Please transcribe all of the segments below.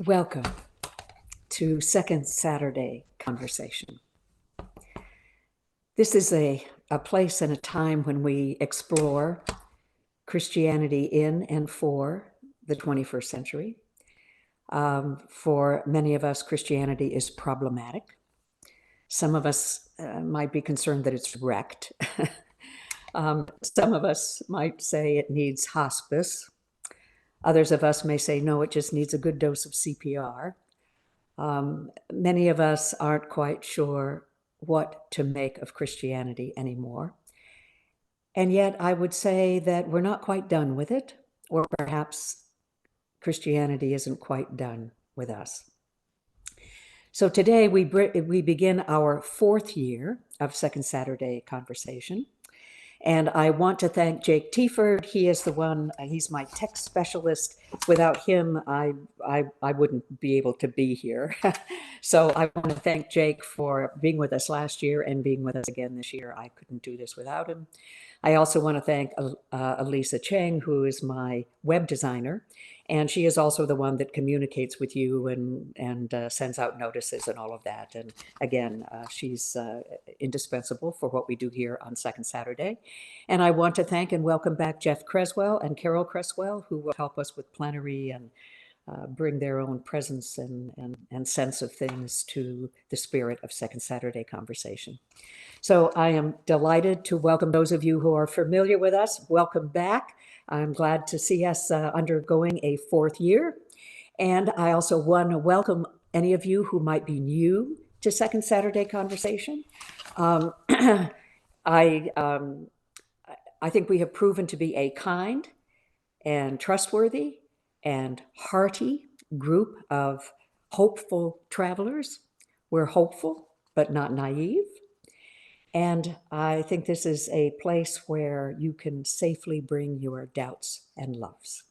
Welcome to Second Saturday Conversation. This is a place and a time when we explore Christianity in and for the 21st century. For many of us, Christianity is problematic. Some of us might be concerned that it's wrecked. Some of us might say it needs hospice. Others of us may say, no, it just needs a good dose of CPR. Many of us aren't quite sure what to make of Christianity anymore. And yet I would say that we're not quite done with it, or perhaps Christianity isn't quite done with us. So today we begin our fourth year of Second Saturday Conversation. And I want to thank Jake Tieford. He is the one, he's my tech specialist. Without him, I wouldn't be able to be here. So I want to thank Jake for being with us last year and being with us again this year. I couldn't do this without him. I also want to thank Elisa Cheng, who is my web designer. And she is also the one that communicates with you and sends out notices and all of that. And again, she's indispensable for what we do here on Second Saturday. And I want to thank and welcome back Jeff Creswell and Carol Creswell, who will help us with plenary and bring their own presence and sense of things to the spirit of Second Saturday Conversation. So I am delighted to welcome those of you who are familiar with us. Welcome back. I'm glad to see us undergoing a fourth year. And I also want to welcome any of you who might be new to Second Saturday Conversation. I think we have proven to be a kind and trustworthy and hearty group of hopeful travelers. We're hopeful, but not naive. And I think this is a place where you can safely bring your doubts and loves.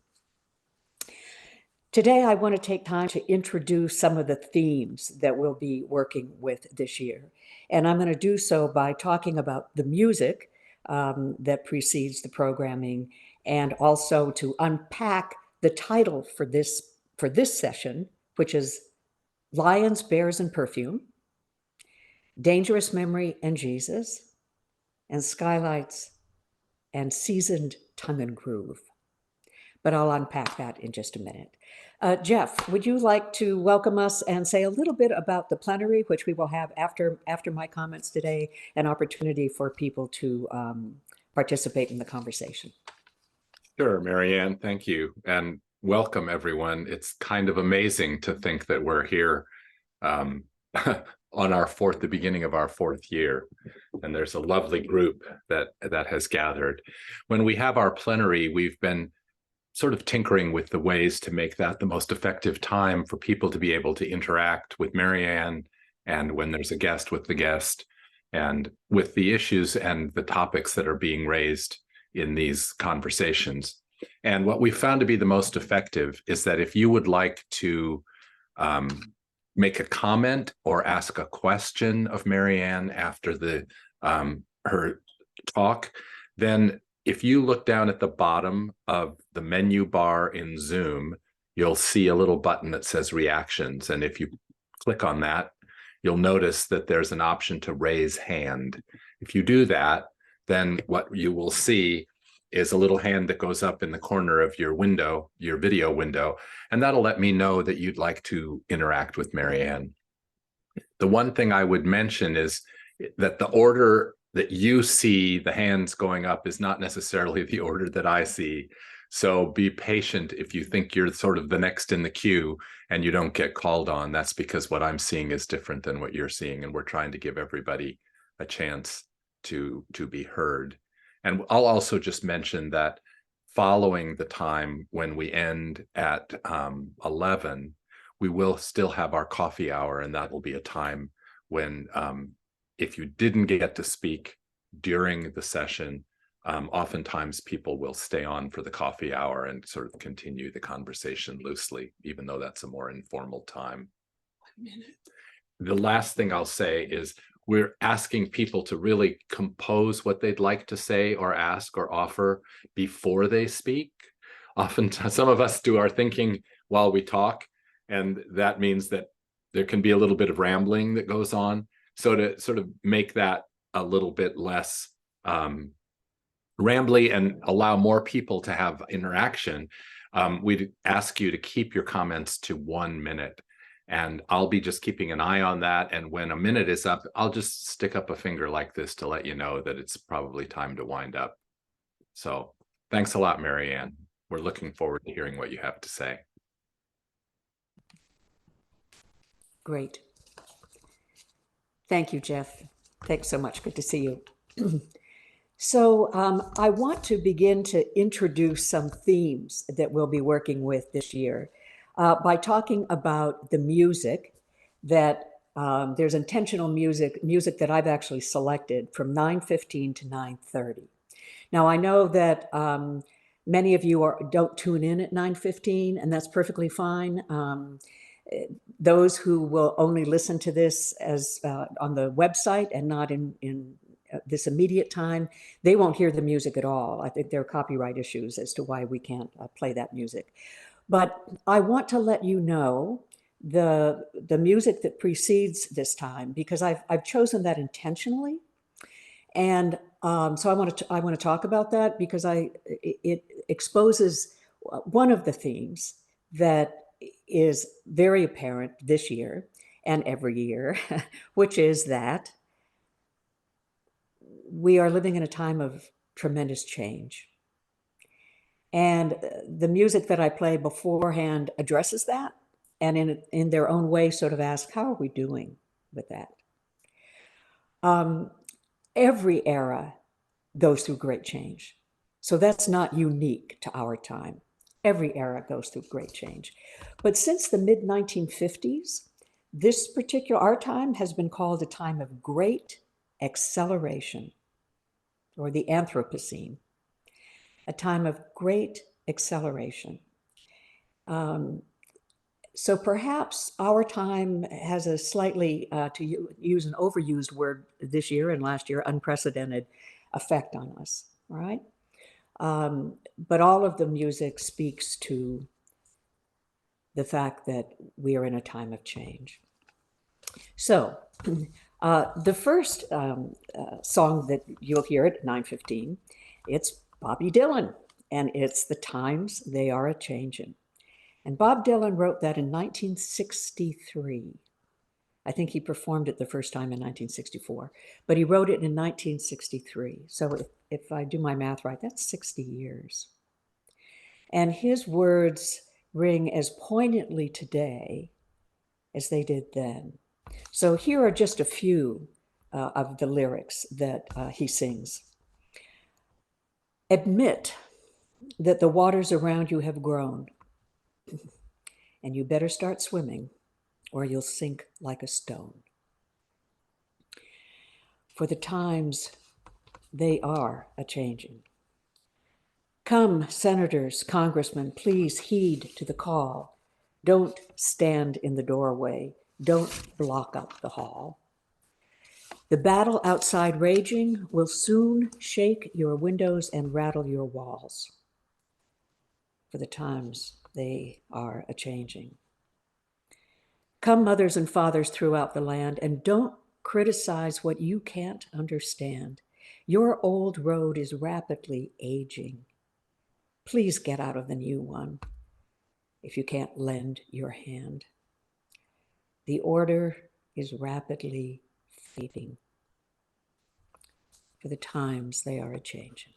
Today, I want to take time to introduce some of the themes that we'll be working with this year. And I'm going to do so by talking about the music that precedes the programming, and also to unpack the title for this session, which is Lions, Bears, and Perfume, Dangerous Memory and Jesus, and Skylights, and Seasoned Tongue and Groove. But I'll unpack that in just a minute. Jeff, would you like to welcome us and say a little bit about the plenary, which we will have after my comments today, an opportunity for people to participate in the conversation? Sure, Marianne, thank you. And welcome, everyone. It's kind of amazing to think that we're here on the beginning of our fourth year. And there's a lovely group that has gathered. When we have our plenary, we've been sort of tinkering with the ways to make that the most effective time for people to be able to interact with Marianne, and when there's a guest, with the guest, and with the issues and the topics that are being raised in these conversations. And what we found to be the most effective is that if you would like to make a comment or ask a question of Marianne after her talk, then if you look down at the bottom of the menu bar in Zoom, you'll see a little button that says reactions. And if you click on that, you'll notice that there's an option to raise hand. If you do that, then what you will see is a little hand that goes up in the corner of your window, your video window, and that'll let me know that you'd like to interact with Marianne. The one thing I would mention is that the order that you see the hands going up is not necessarily the order that I see. So be patient if you think you're sort of the next in the queue and you don't get called on. That's because what I'm seeing is different than what you're seeing, and we're trying to give everybody a chance to be heard. And I'll also just mention that following the time when we end at 11, we will still have our coffee hour, and that will be a time when if you didn't get to speak during the session, oftentimes people will stay on for the coffee hour and sort of continue the conversation loosely, even though that's a more informal time. 1 minute. The last thing I'll say is we're asking people to really compose what they'd like to say or ask or offer before they speak. Often, some of us do our thinking while we talk, And that means that there can be a little bit of rambling that goes on. So to sort of make that a little bit less rambly and allow more people to have interaction, we'd ask you to keep your comments to 1 minute. And I'll be just keeping an eye on that. And when a minute is up, I'll just stick up a finger like this to let you know that it's probably time to wind up. So thanks a lot, Marianne. We're looking forward to hearing what you have to say. Great. Thank you, Jeff. Thanks so much. Good to see you. So I want to begin to introduce some themes that we'll be working with this year by talking about the music that there's intentional music that I've actually selected from 9:15 to 9:30. Now, I know that many of you don't tune in at 9:15, and that's perfectly fine. Those who will only listen to this as on the website and not in this immediate time, they won't hear the music at all. I think there are copyright issues as to why we can't play that music. But I want to let you know the music that precedes this time, because I've chosen that intentionally. And so I want to talk about that because it exposes one of the themes that is very apparent this year and every year, which is that we are living in a time of tremendous change. And the music that I play beforehand addresses that, and in their own way sort of ask, how are we doing with that? Every era goes through great change. So that's not unique to our time. Every era goes through great change. But since the mid-1950s, this particular, our time has been called a time of great acceleration, or the Anthropocene, a time of great acceleration. So perhaps our time has a slightly, to use an overused word this year and last year, unprecedented effect on us, right? But all of the music speaks to the fact that we are in a time of change. So the first song that you'll hear at 9:15, it's Bobby Dylan, and it's The Times They Are A-Changin'. And Bob Dylan wrote that in 1963. I think he performed it the first time in 1964, but he wrote it in 1963. So if I do my math right, that's 60 years. And his words ring as poignantly today as they did then. So here are just a few of the lyrics that he sings. Admit that the waters around you have grown, and you better start swimming or you'll sink like a stone. For the times, they are a-changin'. Come, senators, congressmen, please heed to the call. Don't stand in the doorway. Don't block up the hall. The battle outside raging will soon shake your windows and rattle your walls. For the times, they are a-changing. Come, mothers and fathers throughout the land, and don't criticize what you can't understand. Your old road is rapidly aging. Please get out of the new one if you can't lend your hand. The order is rapidly fading. For the times, they are a-changin'.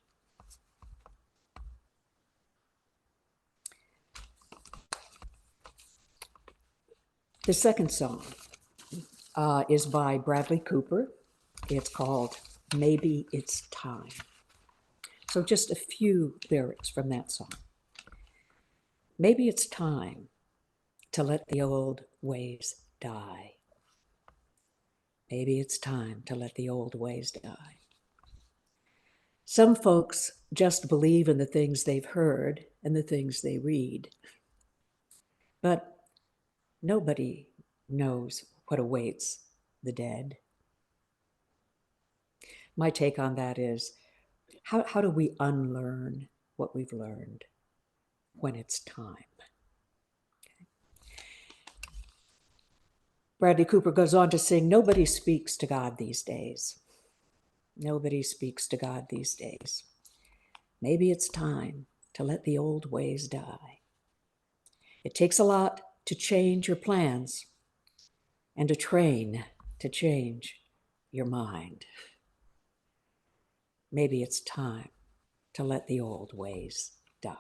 The second song is by Bradley Cooper. It's called Maybe It's Time. So just a few lyrics from that song. Maybe it's time to let the old ways die. Maybe it's time to let the old ways die. Some folks just believe in the things they've heard and the things they read. But nobody knows what awaits the dead. My take on that is, how do we unlearn what we've learned when it's time? Okay. Bradley Cooper goes on to sing, nobody speaks to God these days. Nobody speaks to God these days. Maybe it's time to let the old ways die. It takes a lot to change your plans and a train to change your mind. Maybe it's time to let the old ways die.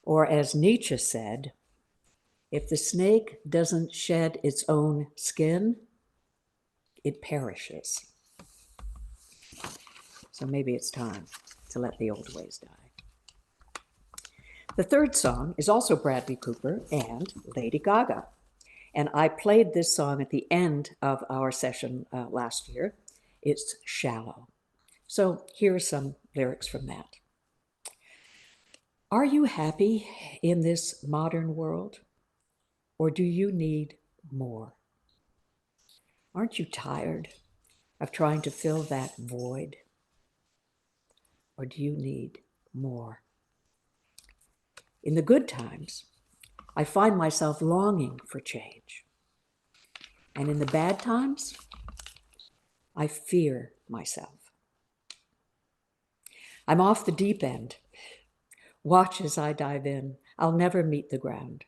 Or as Nietzsche said, if the snake doesn't shed its own skin, it perishes. So maybe it's time to let the old ways die. The third song is also Bradley Cooper and Lady Gaga. And I played this song at the end of our session last year. It's Shallow. So here are some lyrics from that. Are you happy in this modern world? Or do you need more? Aren't you tired of trying to fill that void? Or do you need more? In the good times, I find myself longing for change. And in the bad times, I fear myself. I'm off the deep end. Watch as I dive in. I'll never meet the ground.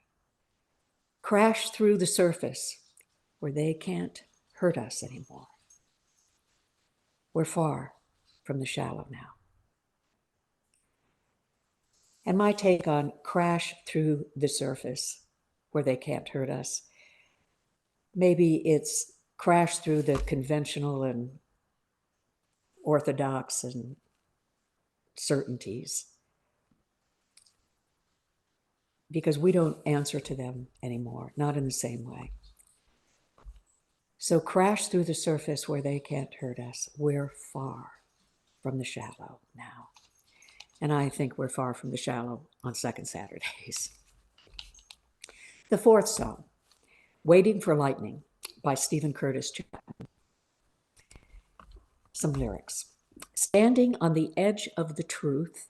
Crash through the surface where they can't hurt us anymore. We're far from the shallow now. And my take on crash through the surface where they can't hurt us, maybe it's crash through the conventional and orthodox and certainties, because we don't answer to them anymore, not in the same way. So crash through the surface where they can't hurt us. We're far from the shallow now. And I think we're far from the shallow on second Saturdays. The fourth song, Waiting for Lightning by Stephen Curtis Chapman. Some lyrics. Standing on the edge of the truth,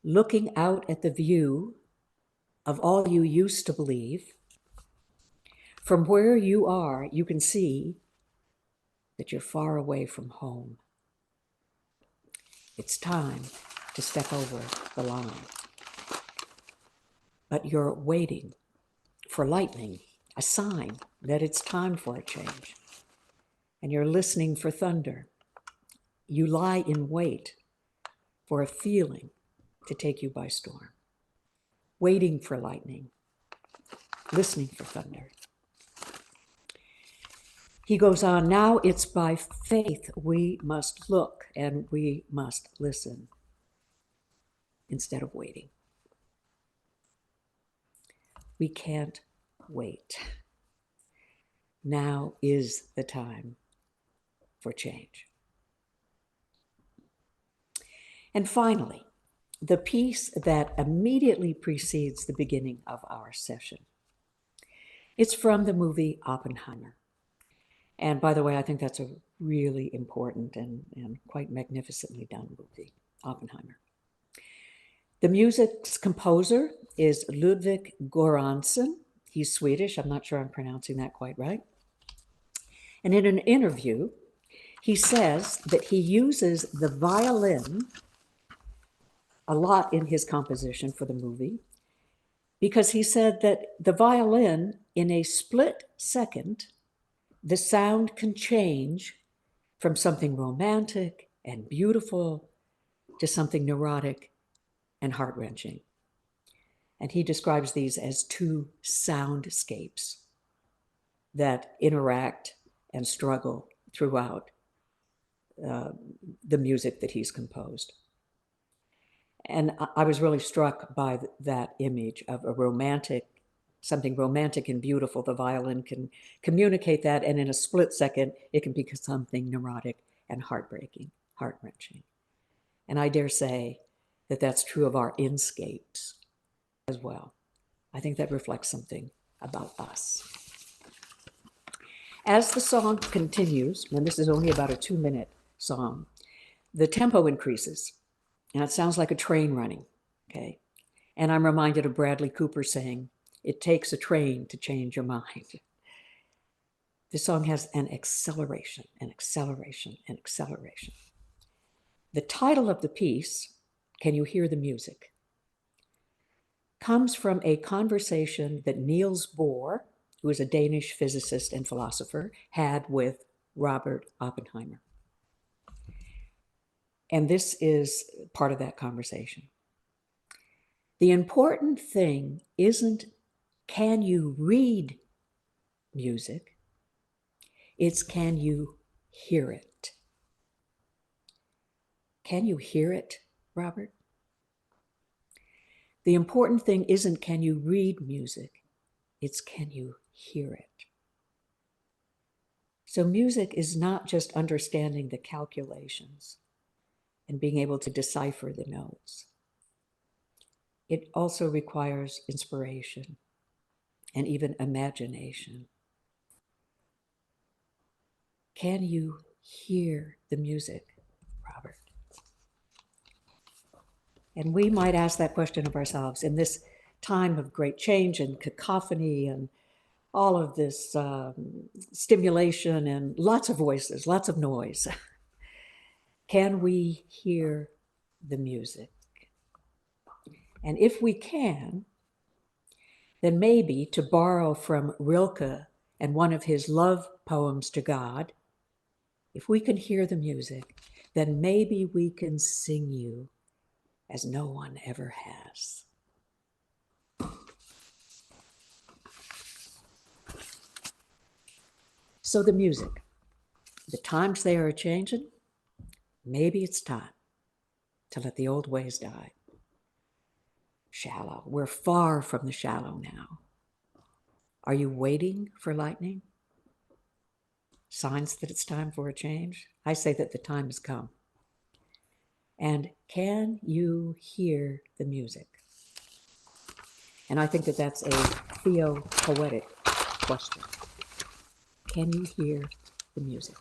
looking out at the view of all you used to believe, from where you are, you can see that you're far away from home. It's time to step over the line. But you're waiting for lightning, a sign that it's time for a change. And you're listening for thunder. You lie in wait for a feeling to take you by storm. Waiting for lightning, listening for thunder. He goes on, now it's by faith we must look and we must listen instead of waiting. We can't wait. Now is the time for change. And finally, the piece that immediately precedes the beginning of our session. It's from the movie Oppenheimer. And by the way, I think that's a really important and quite magnificently done movie, Oppenheimer. The music's composer is Ludwig Göransson. He's Swedish. I'm not sure I'm pronouncing that quite right. And in an interview, he says that he uses the violin a lot in his composition for the movie, because he said that the violin, in a split second, the sound can change from something romantic and beautiful to something neurotic and heart-wrenching. And he describes these as two soundscapes that interact and struggle throughout the music that he's composed. And I was really struck by that image of a romantic, something romantic and beautiful. The violin can communicate that, and in a split second, it can become something neurotic and heartbreaking, heart-wrenching. And I dare say that that's true of our inscapes as well. I think that reflects something about us. As the song continues, and this is only about a 2-minute song, the tempo increases. And it sounds like a train running, okay? And I'm reminded of Bradley Cooper saying, It takes a train to change your mind. This song has an acceleration, an acceleration, an acceleration. The title of the piece, Can You Hear the Music?, comes from a conversation that Niels Bohr, who is a Danish physicist and philosopher, had with Robert Oppenheimer. And this is part of that conversation. The important thing isn't, can you read music? It's, can you hear it? Can you hear it, Robert? The important thing isn't, can you read music? It's, can you hear it? So music is not just understanding the calculations and being able to decipher the notes. It also requires inspiration and even imagination. Can you hear the music, Robert? And we might ask that question of ourselves in this time of great change and cacophony and all of this stimulation and lots of voices, lots of noise. Can we hear the music? And if we can, then maybe, to borrow from Rilke and one of his love poems to God, if we can hear the music, then maybe we can sing you as no one ever has. So the music, the times they are changing, maybe it's time to let the old ways die. Shallow, we're far from the shallow now. Are you waiting for lightning? Signs that it's time for a change? I say that the time has come. And can you hear the music? And I think that that's a theopoetic question. Can you hear the music?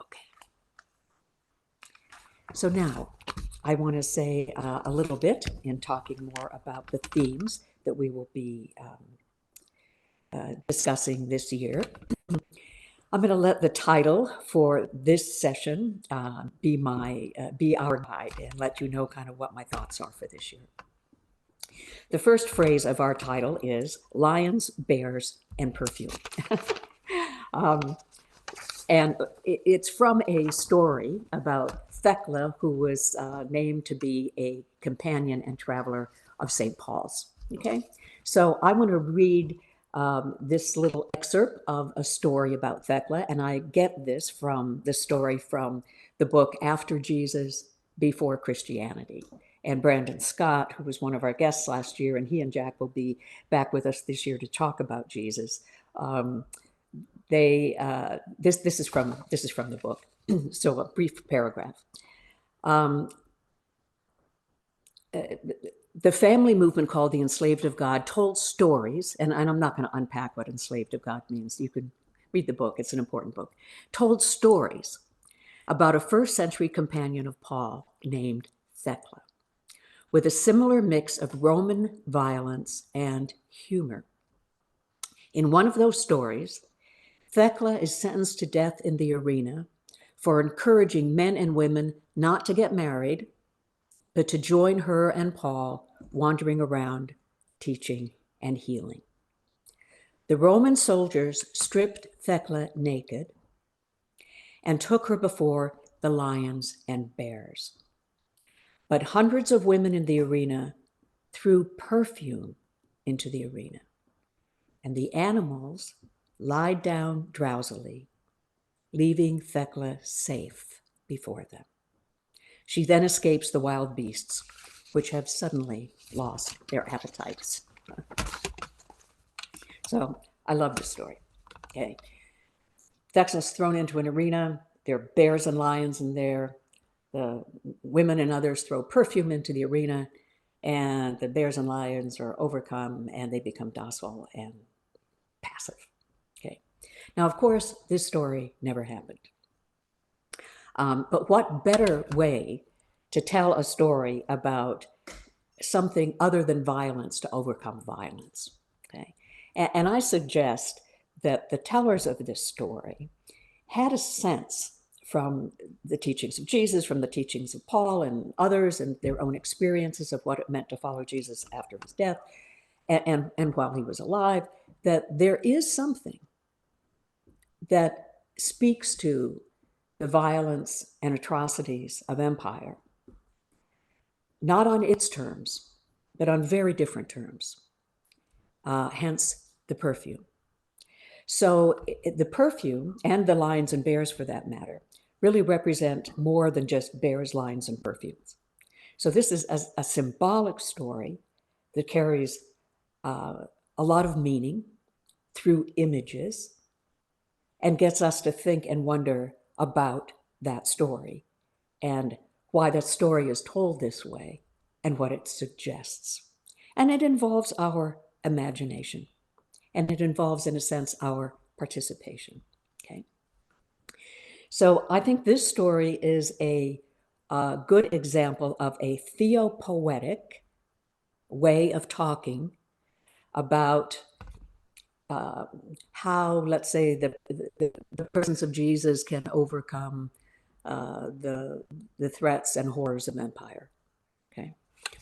Okay. So now I want to say a little bit in talking more about the themes that we will be discussing this year. I'm going to let the title for this session be our guide and let you know kind of what my thoughts are for this year. The first phrase of our title is lions, bears, and perfume. And it's from a story about Thecla, who was named to be a companion and traveler of St. Paul's. Okay, so I want to read this little excerpt of a story about Thecla, and I get this from the story from the book After Jesus, Before Christianity. And Brandon Scott, who was one of our guests last year, and he and Jack will be back with us this year to talk about Jesus. This is from the book. So a brief paragraph. The family movement called the Enslaved of God told stories, and I'm not going to unpack what Enslaved of God means. You could read the book. It's an important book. Told stories about a first century companion of Paul named Thecla, with a similar mix of Roman violence and humor. In one of those stories, Thecla is sentenced to death in the arena for encouraging men and women not to get married, but to join her and Paul wandering around, teaching and healing. The Roman soldiers stripped Thecla naked and took her before the lions and bears. But hundreds of women in the arena threw perfume into the arena, and the animals lied down drowsily, leaving Thecla safe before them. She then escapes the wild beasts, which have suddenly lost their appetites. So I love this story. Okay, Thecla's thrown into an arena. There are bears and lions in there. The women and others throw perfume into the arena, and the bears and lions are overcome, and they become docile and passive. Okay. Now, of course, this story never happened. But what better way to tell a story about something other than violence to overcome violence. Okay. And I suggest that the tellers of this story had a sense from the teachings of Jesus, from the teachings of Paul and others, and their own experiences of what it meant to follow Jesus after his death and while he was alive, that there is something that speaks to the violence and atrocities of empire, not on its terms, but on very different terms, hence the perfume. So the perfume, and the lions and bears for that matter, really represent more than just bears, lions, and perfumes. So this is a symbolic story that carries a lot of meaning through images and gets us to think and wonder about that story and why that story is told this way and what it suggests. And it involves our imagination, and it involves, in a sense, our participation. Okay. So I think this story is a good example of a theopoetic way of talking about how, let's say, the presence of Jesus can overcome the threats and horrors of empire, okay,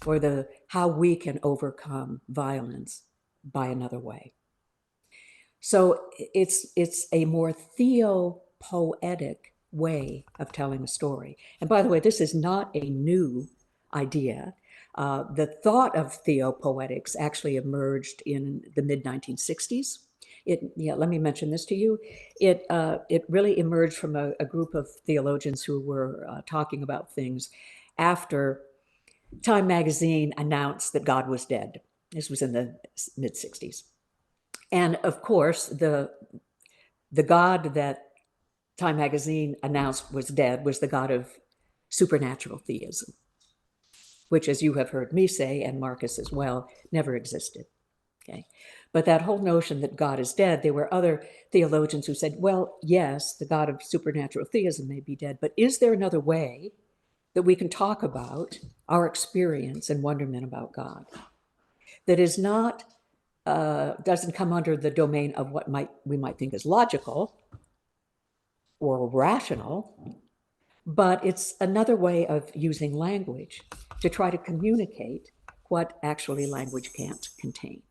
or how we can overcome violence by another way. So it's a more theopoetic way of telling a story. And by the way, this is not a new idea. The thought of theopoetics actually emerged in the mid-1960s. Let me mention this to you. It really emerged from a group of theologians who were talking about things after Time magazine announced that God was dead. This was in the mid-60s. And of course, the God that Time magazine announced was dead was the God of supernatural theism, which, as you have heard me say, and Marcus as well, never existed. Okay. But that whole notion that God is dead, there were other theologians who said, well, yes, the God of supernatural theism may be dead, but is there another way that we can talk about our experience and wonderment about God that is not, doesn't come under the domain of what we might think is logical or rational, but it's another way of using language to try to communicate what actually language can't contain,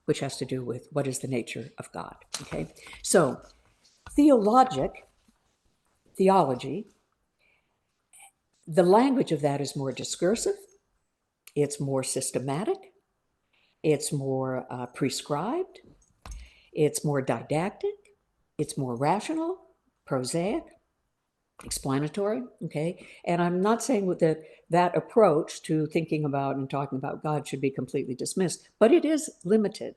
which has to do with what is the nature of God, okay? So theology, the language of that is more discursive, it's more systematic, it's more prescribed, it's more didactic, it's more rational, prosaic, explanatory, okay? And I'm not saying that that approach to thinking about and talking about God should be completely dismissed, but it is limited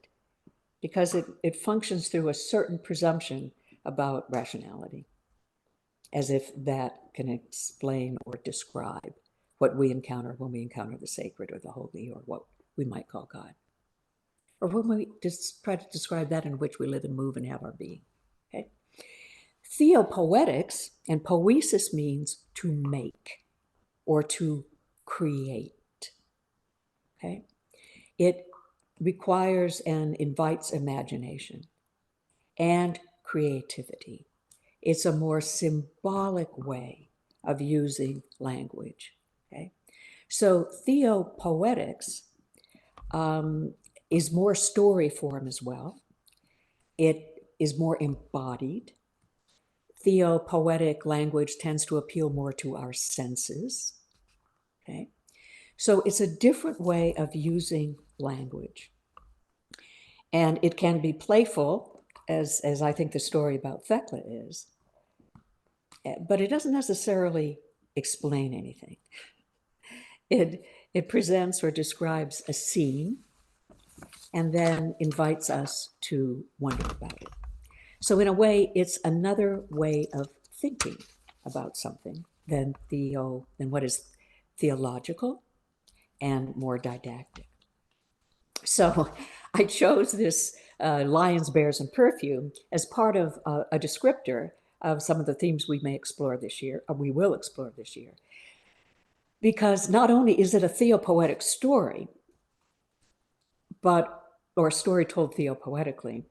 because it functions through a certain presumption about rationality, as if that can explain or describe what we encounter when we encounter the sacred or the holy or what we might call God, or when we just try to describe that in which we live and move and have our being, okay? Theopoetics and poiesis means to make or to create, okay? It requires and invites imagination and creativity. It's a more symbolic way of using language, okay? So theopoetics is more story form as well. It is more embodied. Theopoetic language tends to appeal more to our senses, okay? So it's a different way of using language. And it can be playful, as I think the story about Thecla is, but it doesn't necessarily explain anything. It presents or describes a scene and then invites us to wonder about it. So in a way, it's another way of thinking about something than what is theological and more didactic. So I chose this lions, bears, and perfume as part of a descriptor of some of the themes we may explore this year, or we will explore this year. because not only is it a theopoetic story, or a story told theopoetically,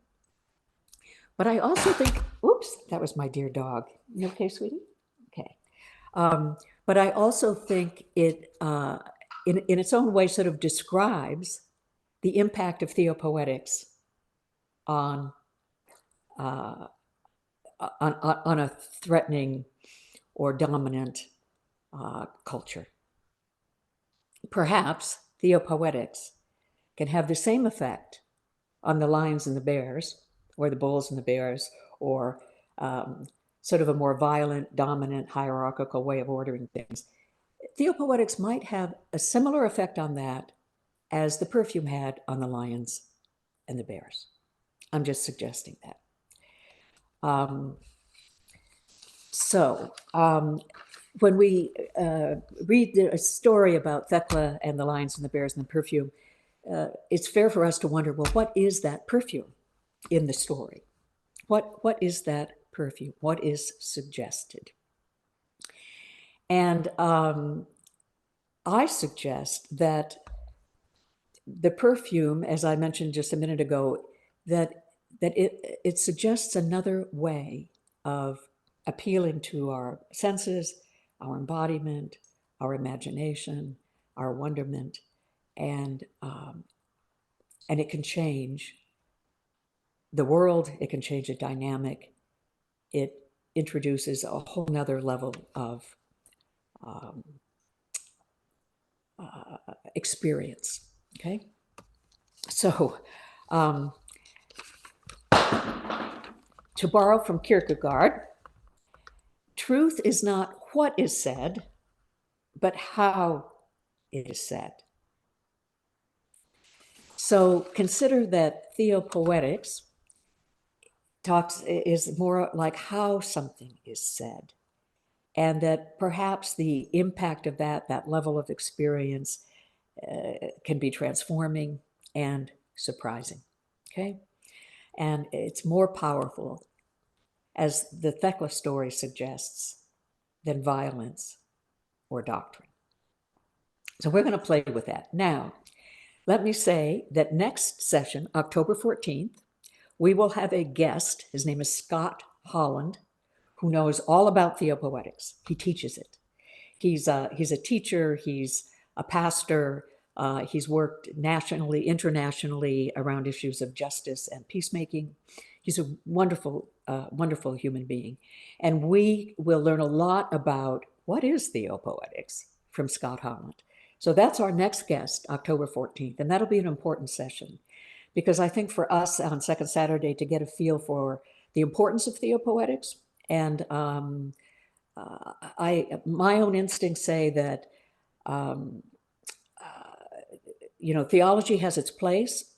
but I also think, oops, that was my dear dog. You okay, sweetie? Okay. But I also think it, in its own way, sort of describes the impact of theopoetics on, on a threatening or dominant culture. Perhaps theopoetics can have the same effect on the lions and the bears, or the bulls and the bears, or sort of a more violent, dominant, hierarchical way of ordering things. Theopoetics might have a similar effect on that as the perfume had on the lions and the bears. I'm just suggesting that. When we read the story about Thecla and the lions and the bears and the perfume, it's fair for us to wonder, well, what is that perfume in the story? What is that perfume? What is suggested? And I suggest that the perfume, as I mentioned just a minute ago, that it suggests another way of appealing to our senses, our embodiment, our imagination, our wonderment, and it can change the world. It can change the dynamic. It introduces a whole nother level of experience. Okay, so to borrow from Kierkegaard, truth is not what is said, but how it is said. So consider that theopoetics is more like how something is said, and that perhaps the impact of that level of experience can be transforming and surprising. Okay, and it's more powerful, as the Thecla story suggests, than violence or doctrine. So we're going to play with that. Now, let me say that next session, October 14th, we will have a guest. His name is Scott Holland, who knows all about theopoetics. He teaches it. He's a teacher. He's a pastor. He's worked nationally, internationally around issues of justice and peacemaking. He's a wonderful, wonderful human being. And we will learn a lot about what is theopoetics from Scott Holland. So that's our next guest, October 14th. And that'll be an important session, because I think for us on Second Saturday to get a feel for the importance of theopoetics, and my own instincts say that theology has its place,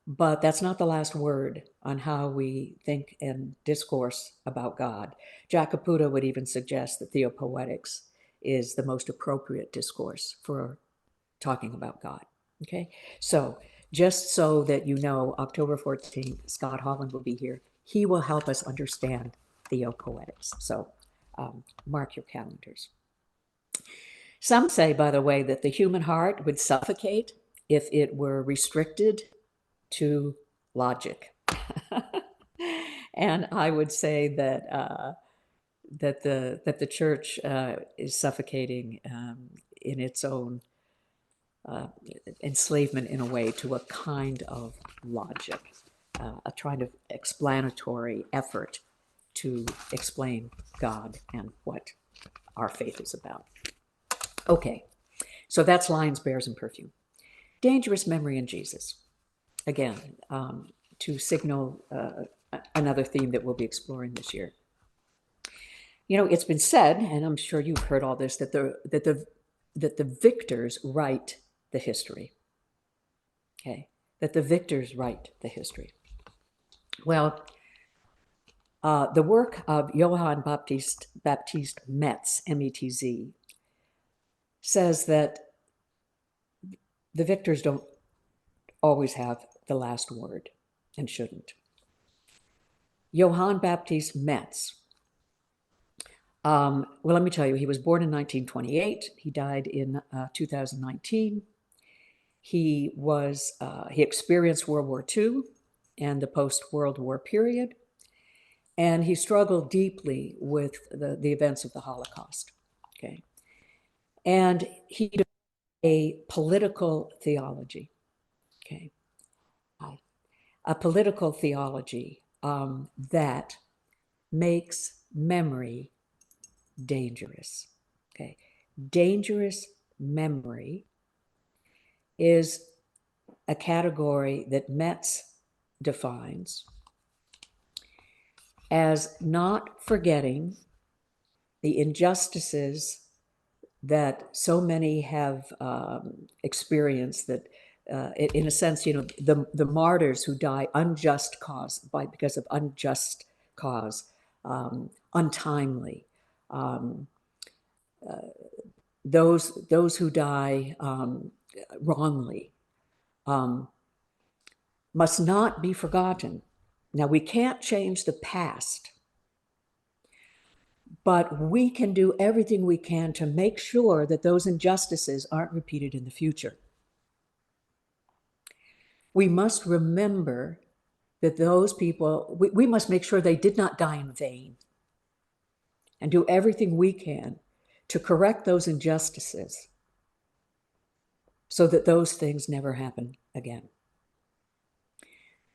but that's not the last word on how we think and discourse about God. Jack Caputo would even suggest that theopoetics is the most appropriate discourse for talking about God. Okay, so just so that you know, October 14th, Scott Holland will be here. He will help us understand theopoetics. So mark your calendars. Some say, by the way, that the human heart would suffocate if it were restricted to logic. And I would say that that the church is suffocating in its own enslavement, in a way, to a kind of logic, a kind of explanatory effort to explain God and what our faith is about. Okay, so that's lions, bears, and perfume. Dangerous memory in Jesus. Again, to signal another theme that we'll be exploring this year. You know, it's been said, and I'm sure you've heard all this, that the victors write the history. Okay, that the victors write the history. Well, the work of Johann Baptist Metz, M-E-T-Z, says that the victors don't always have the last word, and shouldn't. Johann Baptist Metz Well, let me tell you, he was born in 1928. He died in 2019. He experienced World War II and the post-World War period, and he struggled deeply with the events of the Holocaust. Okay, and he developed a political theology. Okay, a political theology that makes memory dangerous. Okay, dangerous memory is a category that Metz defines as not forgetting the injustices that so many have experienced, that in a sense, you know, the martyrs who die because of unjust cause, untimely, those who die wrongly, must not be forgotten. Now, we can't change the past, but we can do everything we can to make sure that those injustices aren't repeated in the future. We must remember that those people, we must make sure they did not die in vain, and do everything we can to correct those injustices so that those things never happen again.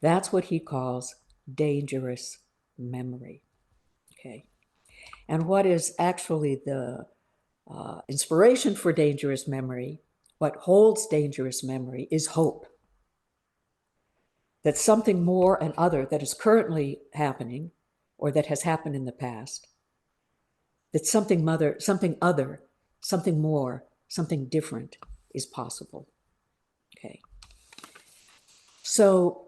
That's what he calls dangerous memory. Okay. And what is actually the inspiration for dangerous memory, what holds dangerous memory, is hope. That something more and other that is currently happening, or that has happened in the past, that something other, something more, something different is possible. Okay. So,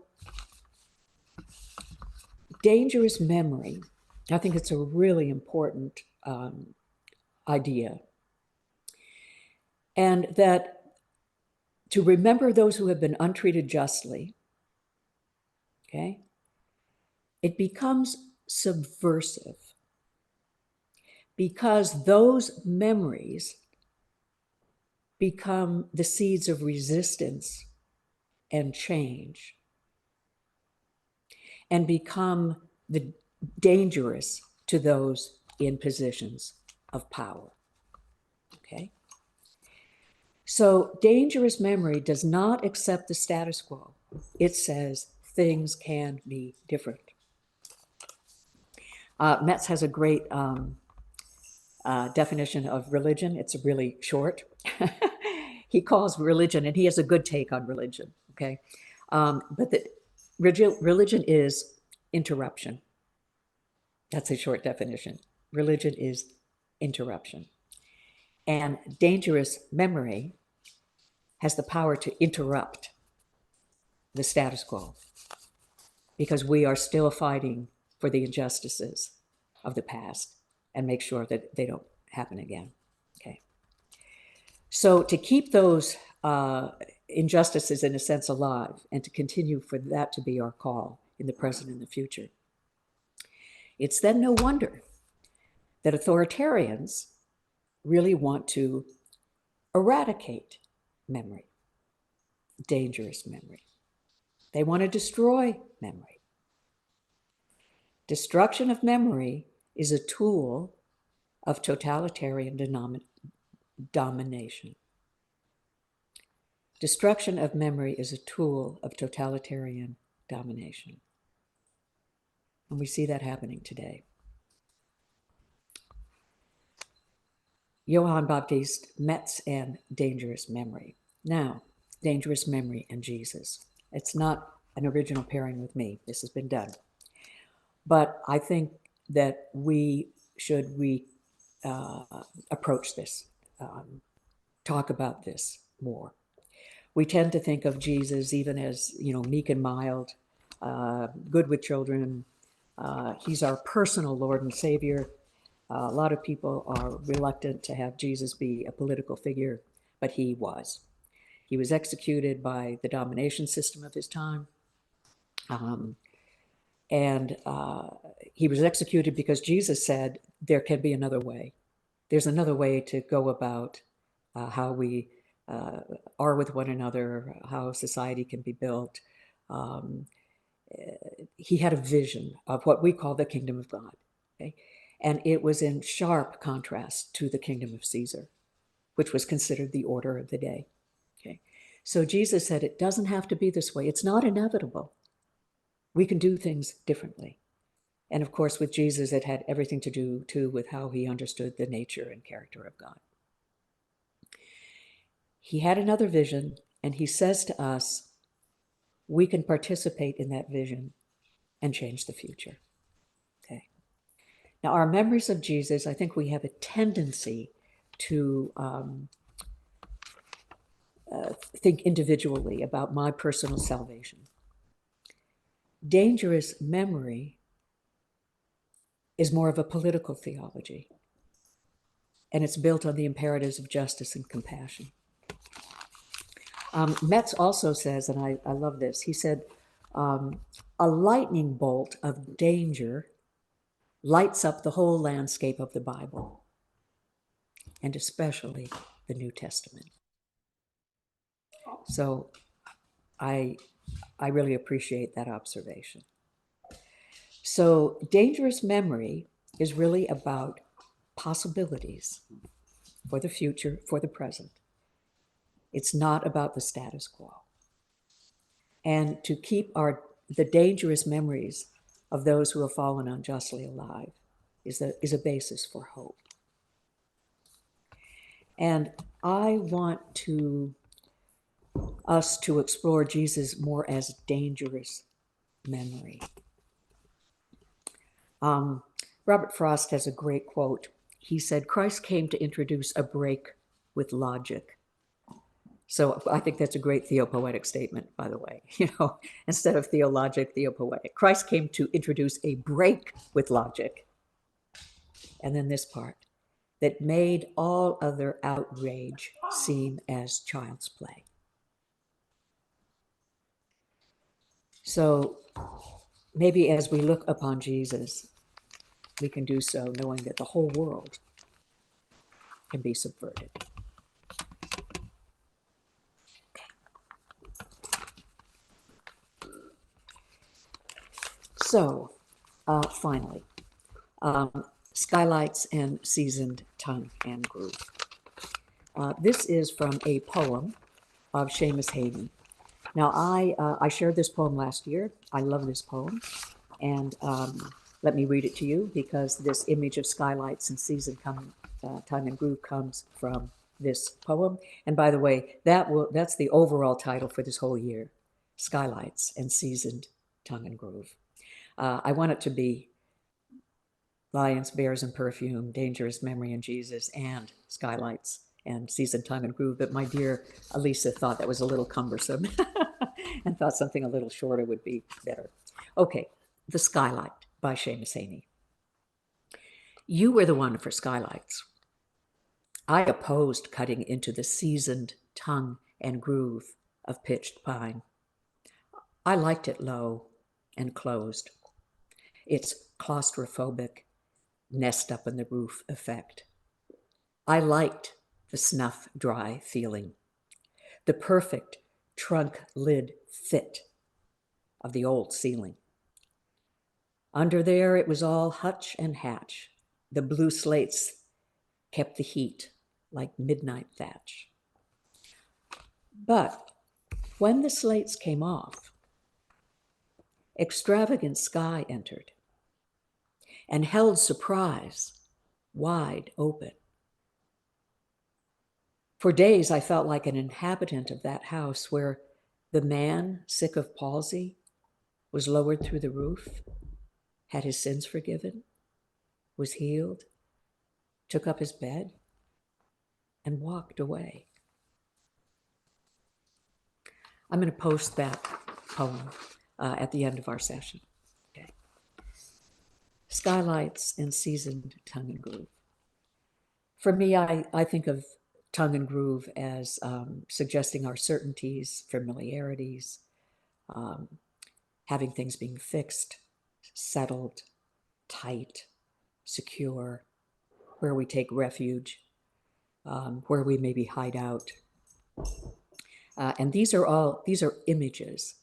dangerous memory, I think it's a really important idea. And that to remember those who have been untreated justly, okay, it becomes subversive because those memories become the seeds of resistance and change, and become dangerous to those in positions of power. Okay? So dangerous memory does not accept the status quo. It says things can be different. Metz has a great definition of religion. It's really short. He calls religion, and he has a good take on religion, okay? But religion is interruption. That's a short definition. Religion is interruption. And dangerous memory has the power to interrupt the status quo, because we are still fighting for the injustices of the past and make sure that they don't happen again. Okay. So to keep those injustices in a sense alive, and to continue for that to be our call in the present and the future, it's then no wonder that authoritarians really want to eradicate memory, dangerous memory. They want to destroy memory. Destruction of memory is a tool of totalitarian domination. Destruction of memory is a tool of totalitarian domination. And we see that happening today. Johann Baptist Metz and dangerous memory. Now, dangerous memory and Jesus. It's not an original pairing with me. This has been done. But I think that we should approach this, talk about this more. We tend to think of Jesus even as, you know, meek and mild, good with children. He's our personal Lord and Savior. A lot of people are reluctant to have Jesus be a political figure, but he was. He was executed by the domination system of his time. And he was executed because Jesus said, there can be another way. There's another way to go about how we are with one another, how society can be built. He had a vision of what we call the kingdom of God. Okay? And it was in sharp contrast to the kingdom of Caesar, which was considered the order of the day. Okay? So Jesus said, it doesn't have to be this way. It's not inevitable. We can do things differently. And of course, with Jesus, it had everything to do too with how he understood the nature and character of God. He had another vision, and he says to us, we can participate in that vision and change the future. Okay. Now, our memories of Jesus, I think we have a tendency to think individually about my personal salvation. Dangerous memory is more of a political theology, and it's built on the imperatives of justice and compassion. Metz also says, and I love this, he said, a lightning bolt of danger lights up the whole landscape of the Bible, and especially the New Testament. So I really appreciate that observation. So dangerous memory is really about possibilities for the future, for the present. It's not about the status quo. And to keep the dangerous memories of those who have fallen unjustly alive is a basis for hope. And I want us to explore Jesus more as dangerous memory. Robert Frost has a great quote. He said, Christ came to introduce a break with logic. So I think that's a great theopoetic statement, by the way. Instead of theologic, theopoetic. Christ came to introduce a break with logic. And then this part, that made all other outrage seem as child's play. So maybe as we look upon Jesus, we can do so knowing that the whole world can be subverted. So, finally, Skylights and Seasoned Tongue and Groove. This is from a poem of Seamus Heaney. Now, I shared this poem last year. I love this poem. And let me read it to you, because this image of skylights and seasoned tongue and groove comes from this poem. And by the way, that's the overall title for this whole year, Skylights and Seasoned Tongue and Groove. I want it to be Lions, Bears, and Perfume, Dangerous Memory and Jesus, and Skylights and Seasoned Tongue and Groove. But my dear Elisa thought that was a little cumbersome and thought something a little shorter would be better. Okay, The Skylight by Seamus Heaney. You were the one for skylights. I opposed cutting into the seasoned tongue and groove of pitched pine. I liked it low and closed. Its claustrophobic nest up in the roof effect. I liked the snuff dry feeling, the perfect trunk lid fit of the old ceiling. Under there, it was all hutch and hatch. The blue slates kept the heat like midnight thatch. But when the slates came off, extravagant sky entered and held surprise wide open. For days, I felt like an inhabitant of that house where the man, sick of palsy, was lowered through the roof, had his sins forgiven, was healed, took up his bed, and walked away. I'm going to post that poem at the end of our session. Okay. Skylights and Seasoned Tongue and Groove. For me, I think of tongue and groove as suggesting our certainties, familiarities, having things being fixed, settled, tight, secure, where we take refuge, where we maybe hide out. And these are images,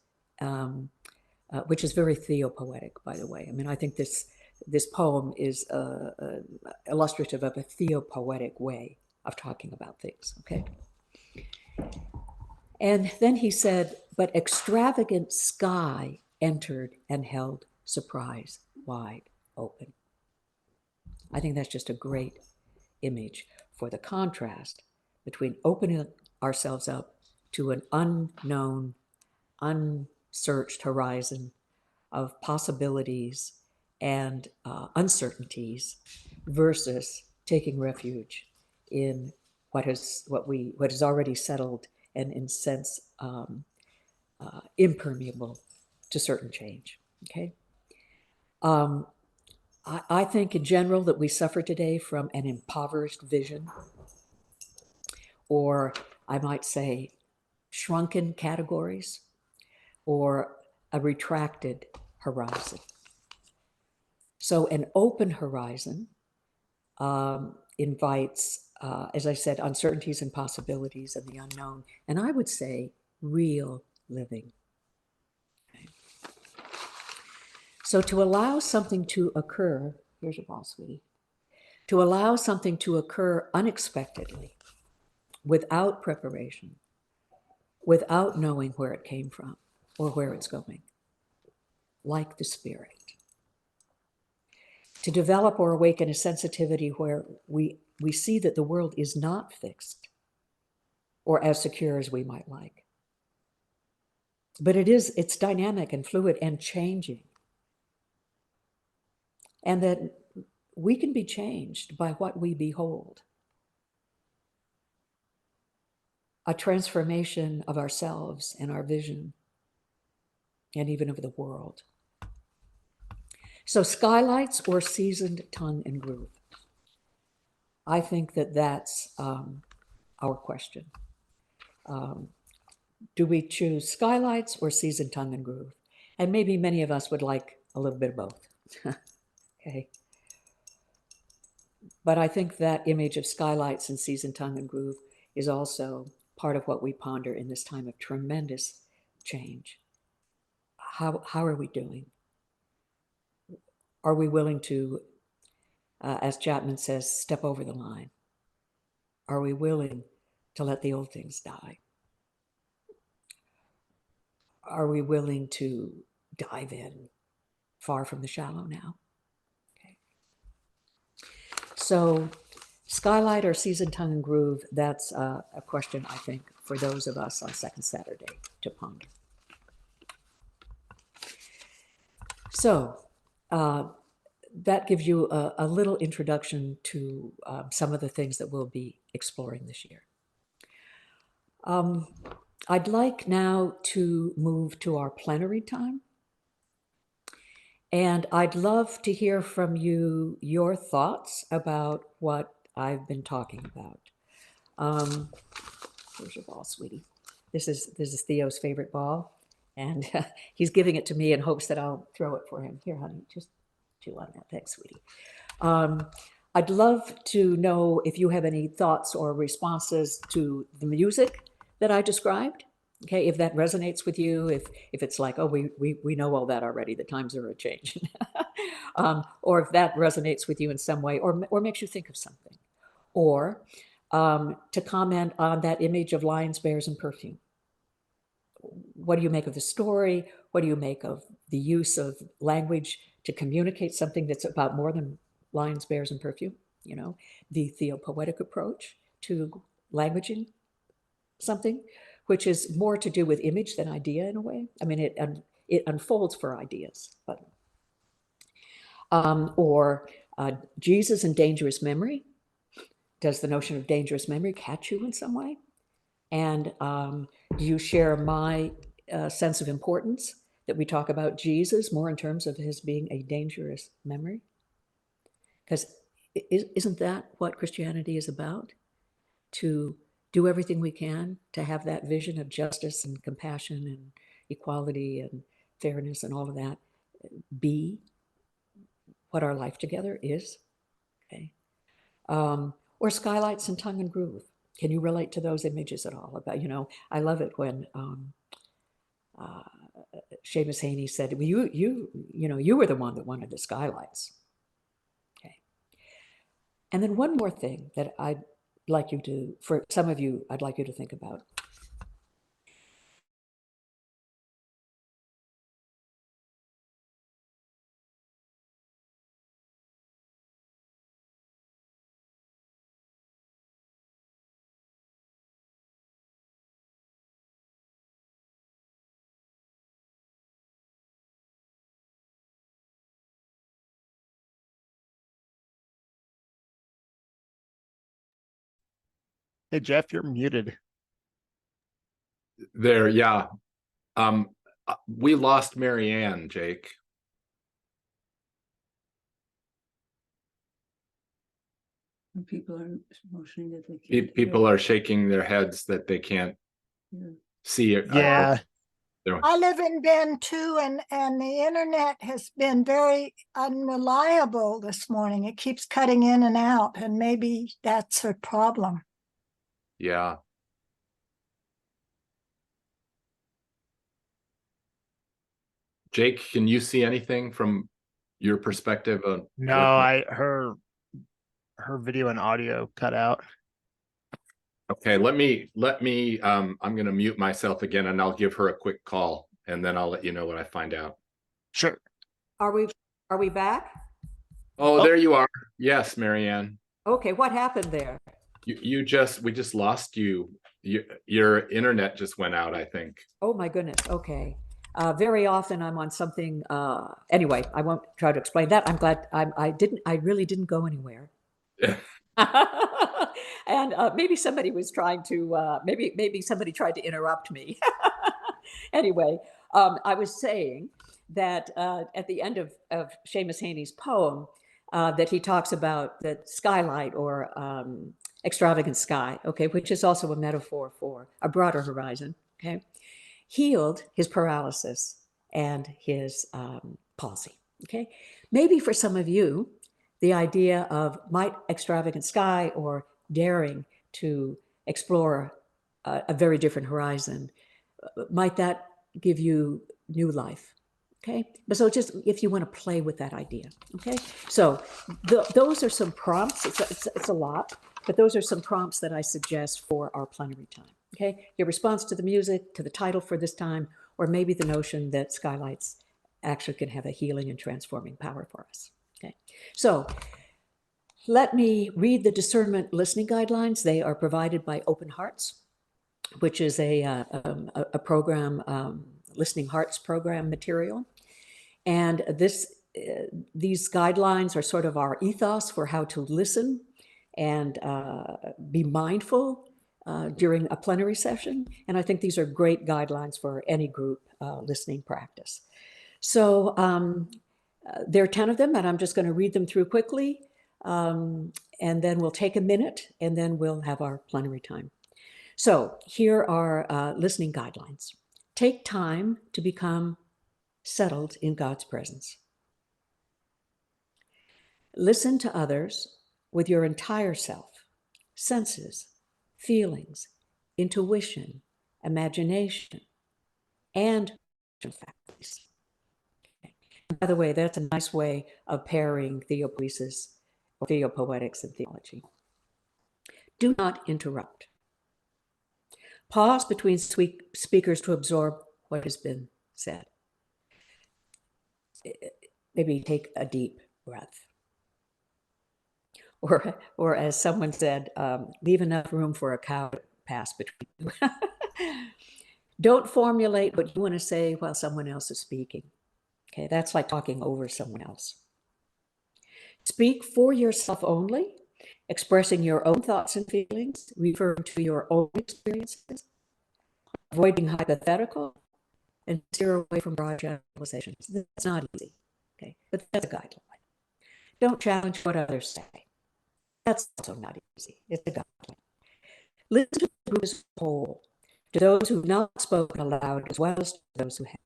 which is very theopoetic, by the way. I mean, I think this poem is illustrative of a theopoetic way of talking about things, okay? And then he said, but extravagant sky entered and held surprise wide open. I think that's just a great image for the contrast between opening ourselves up to an unknown, unsearched horizon of possibilities and uncertainties versus taking refuge in what is already settled and in sense impermeable to certain change. Okay. I think in general that we suffer today from an impoverished vision, or I might say shrunken categories, or a retracted horizon. So an open horizon invites, as I said, uncertainties and possibilities and the unknown, and I would say real living. Okay. So to allow something to occur, here's your ball, sweetie, to allow something to occur unexpectedly, without preparation, without knowing where it came from or where it's going, like the spirit. To develop or awaken a sensitivity where we see that the world is not fixed or as secure as we might like. But it's dynamic and fluid and changing. And that we can be changed by what we behold. A transformation of ourselves and our vision, and even of the world. So skylights or seasoned tongue and groove? I think that that's our question. Do we choose skylights or seasoned tongue and groove? And maybe many of us would like a little bit of both. Okay. But I think that image of skylights and seasoned tongue and groove is also part of what we ponder in this time of tremendous change. How are we doing? Are we willing to, as Chapman says, step over the line? Are we willing to let the old things die? Are we willing to dive in far from the shallow now? Okay. So skylight or seasoned tongue and groove, that's a question, I think, for those of us on Second Saturday to ponder. So that gives you a little introduction to some of the things that we'll be exploring this year. I'd like now to move to our plenary time. And I'd love to hear from you your thoughts about what I've been talking about. Where's your ball, sweetie? This is Theo's favorite ball. And he's giving it to me in hopes that I'll throw it for him. Here, honey, just chew on that. Thanks, sweetie. I'd love to know if you have any thoughts or responses to the music that I described. Okay, if that resonates with you, if it's like, oh, we know all that already, the times are a change. Or if that resonates with you in some way, or makes you think of something. Or to comment on that image of lions, bears, and perfume. What do you make of the story? What do you make of the use of language to communicate something that's about more than lions, bears, and perfume? You know, the theopoetic approach to languaging something, which is more to do with image than idea in a way. I mean, it unfolds for ideas, but or Jesus and dangerous memory. Does the notion of dangerous memory catch you in some way? And do you share my sense of importance that we talk about Jesus more in terms of his being a dangerous memory? Because isn't that what Christianity is about? To do everything we can to have that vision of justice and compassion and equality and fairness and all of that be what our life together is. Okay. Or skylights and tongue and groove. Can you relate to those images at all? About, I love it when Seamus Haney said, well, you were the one that wanted the skylights. Okay. And then one more thing that I'd like you to, for some of you, I'd like you to think about. Hey, Jeff, you're muted. There, yeah. We lost Marianne, Jake. And people are motioning that they can't. People are shaking their heads that they can't see it. Yeah. I live in Bend too, and the internet has been very unreliable this morning. It keeps cutting in and out, and maybe that's a problem. Yeah. Jake, can you see anything from your perspective? No, her video and audio cut out. Okay, let me, I'm going to mute myself again and I'll give her a quick call and then I'll let you know what I find out. Sure. Are we back? Oh, there you are. Yes, Marianne. Okay, what happened there? We just lost you. Your internet just went out, I think. Oh my goodness. Okay. Very often I'm on something, anyway, I won't try to explain that. I'm glad I really didn't go anywhere. And maybe somebody was trying to, maybe somebody tried to interrupt me. Anyway, I was saying that at the end of Seamus Haney's poem, that he talks about the skylight or extravagant sky, okay, which is also a metaphor for a broader horizon, okay, healed his paralysis and his palsy, okay? Maybe for some of you, the idea of might extravagant sky or daring to explore a very different horizon, might that give you new life? Okay, but so just if you want to play with that idea, okay? So those are some prompts. It's a lot, but those are some prompts that I suggest for our plenary time, okay? Your response to the music, to the title for this time, or maybe the notion that skylights actually can have a healing and transforming power for us, okay? So let me read the discernment listening guidelines. They are provided by Open Hearts, which is a program, Listening Hearts program material. And these guidelines are sort of our ethos for how to listen and be mindful during a plenary session. And I think these are great guidelines for any group listening practice. So there are 10 of them, and I'm just going to read them through quickly. And then we'll take a minute, and then we'll have our plenary time. So here are listening guidelines. Take time to become settled in God's presence. Listen to others with your entire self, senses, feelings, intuition, imagination, and faculties. Okay. By the way, that's a nice way of pairing theopoiesis, or theopoetics and theology. Do not interrupt. Pause between speakers to absorb what has been said. Maybe take a deep breath. Or as someone said, leave enough room for a cow to pass between you. Don't formulate what you want to say while someone else is speaking. Okay, that's like talking over someone else. Speak for yourself only, expressing your own thoughts and feelings, referring to your own experiences, avoiding hypothetical, and steer away from broad generalizations. That's not easy, okay? But that's a guideline. Don't challenge what others say. That's also not easy. It's a guideline. Listen to the group as a whole, to those who've not spoken aloud as well as to those who have.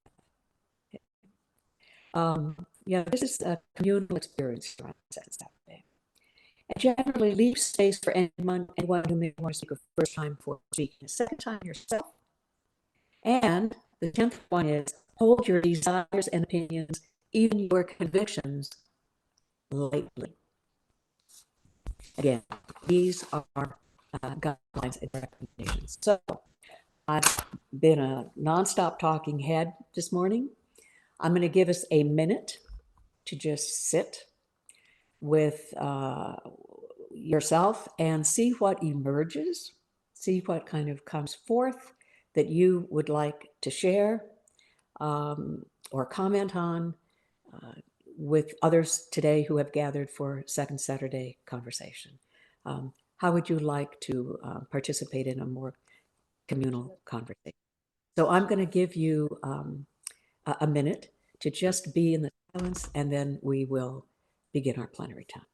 Yeah, this is a communal experience on Second Saturday. And generally leave space for anyone who may want to speak a first time before speaking a second time yourself. And the 10th one is hold your desires and opinions, even your convictions, lightly. Again, these are guidelines and recommendations. So I've been a nonstop talking head this morning. I'm going to give us a minute to just sit with yourself and see what emerges, see what kind of comes forth that you would like to share or comment on with others today who have gathered for Second Saturday conversation. How would you like to participate in a more communal conversation? So I'm going to give you a minute to just be in the silence, and then we will begin our plenary time.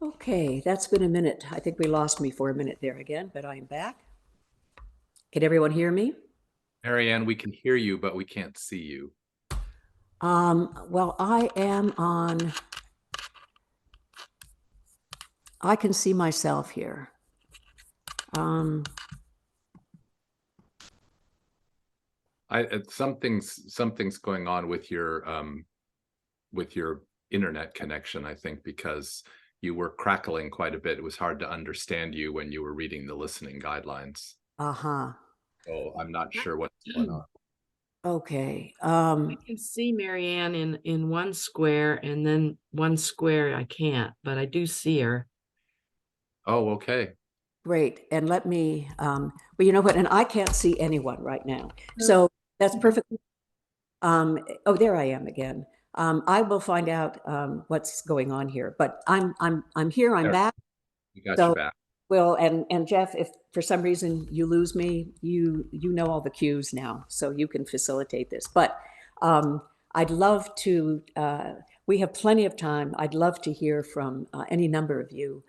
Okay, that's been a minute. I think we lost me for a minute there again, but I'm back. Can everyone hear me? Marianne, we can hear you, but we can't see you. Well, I am on, I can see myself here. Something's going on with your internet connection, I think, because you were crackling quite a bit. It was hard to understand you when you were reading the listening guidelines. Uh-huh. So I'm not sure what's going on. Okay. I can see Marianne in one square, and then one square I can't, but I do see her. Oh, okay. Great. And let me, well, you know what? And I can't see anyone right now. So that's perfect. Oh, there I am again. I will find out what's going on here, but I'm here, I'm There. back. We got So, you back. Will and Jeff, if for some reason you lose me, you know all the cues now, so you can facilitate this. But I'd love to, we have plenty of time. I'd love to hear from any number of you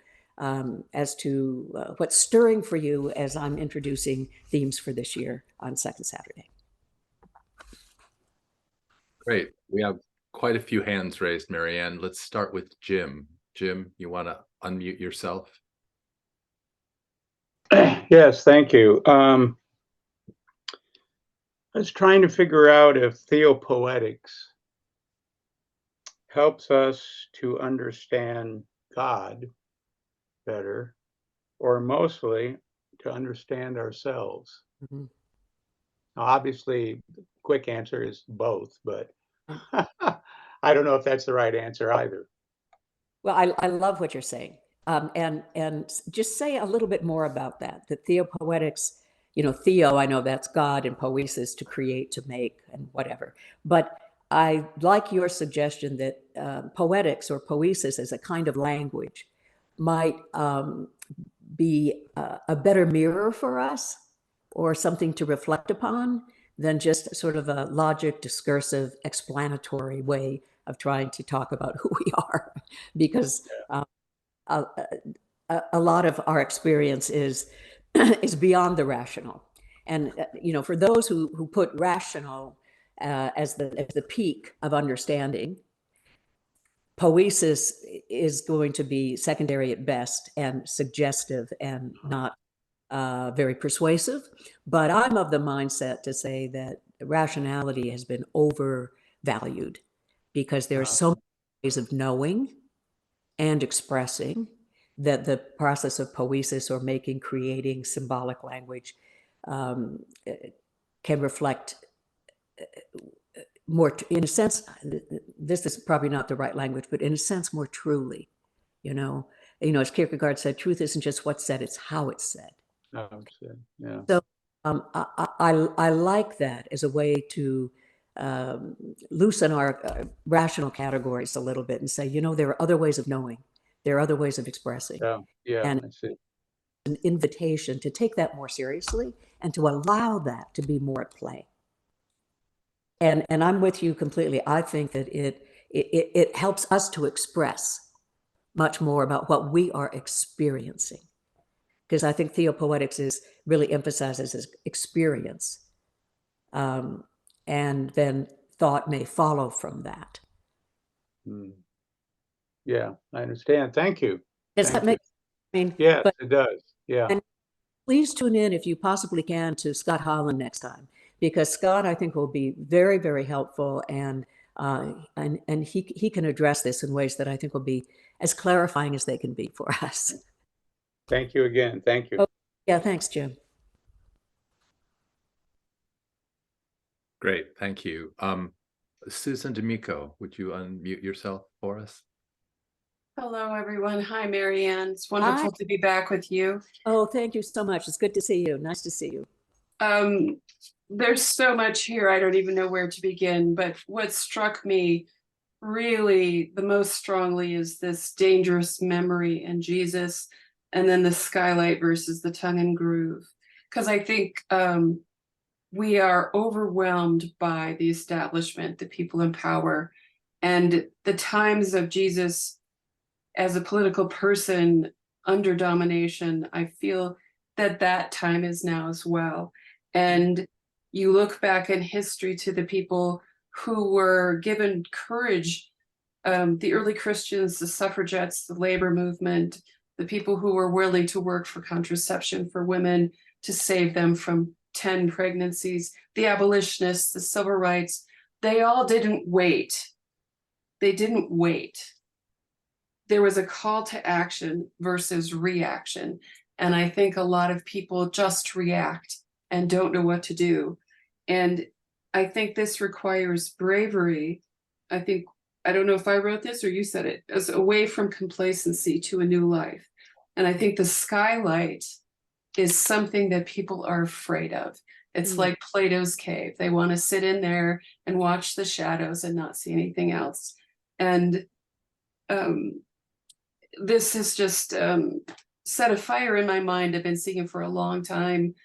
as to what's stirring for you as I'm introducing themes for this year on Second Saturday. Great. We have quite a few hands raised, Marianne. Let's start with Jim. Jim, you want to unmute yourself? Yes, thank you. I was trying to figure out if theopoetics helps us to understand God better, or mostly to understand ourselves. Mhm. Now, obviously, the quick answer is both, but I don't know if that's the right answer either. Well, I love what you're saying. And just say a little bit more about that. The theopoetics, theo, I know that's God, and poiesis, to create, to make, and whatever. But I like your suggestion that poetics or poiesis as a kind of language might be a better mirror for us, or something to reflect upon, than just sort of a logic, discursive, explanatory way of trying to talk about who we are. Because a lot of our experience is is beyond the rational. And for those who put rational as the peak of understanding, poiesis is going to be secondary at best and suggestive and not very persuasive. But I'm of the mindset to say that rationality has been overvalued, because there are so many ways of knowing and expressing that the process of poiesis, or making, creating symbolic language, can reflect more, in a sense, this is probably not the right language, but in a sense, more truly, as Kierkegaard said, truth isn't just what's said, it's how it's said. Yeah. So I like that as a way to loosen our rational categories a little bit and say, there are other ways of knowing, there are other ways of expressing. Yeah, And I see. an invitation to take that more seriously and to allow that to be more at play. And I'm with you completely. I think that it helps us to express much more about what we are experiencing, because I think theopoetics really emphasizes experience, and then thought may follow from that. Yeah, I understand. Thank you. Does that make? I mean, yes, but it does. Yeah. And please tune in, if you possibly can, to Scott Holland next time, because Scott, I think, will be very, very helpful, and he can address this in ways that I think will be as clarifying as they can be for us. Thank you again. Thank you. Oh, yeah, thanks, Jim. Great, thank you. Susan D'Amico, would you unmute yourself for us? Hello, everyone. Hi, Marianne. It's wonderful to be back with you. Oh, thank you so much. It's good to see you. Nice to see you. There's so much here. I don't even know where to begin, but what struck me really the most strongly is this dangerous memory in Jesus, and then the skylight versus the tongue and groove. Because I think we are overwhelmed by the establishment, the people in power, and the times of Jesus as a political person under domination. I feel that time is now as well. And you look back in history to the people who were given courage, the early Christians, the suffragettes, the labor movement, the people who were willing to work for contraception for women to save them from 10 pregnancies, the abolitionists, the civil rights, they all didn't wait. They didn't wait. There was a call to action versus reaction. And I think a lot of people just react and don't know what to do. And I think this requires bravery. I don't know if I wrote this or you said it, as away from complacency to a new life. And I think the skylight is something that people are afraid of. It's like Plato's cave. They want to sit in there and watch the shadows and not see anything else. And this has just set a fire in my mind. I've been seeing for a long time.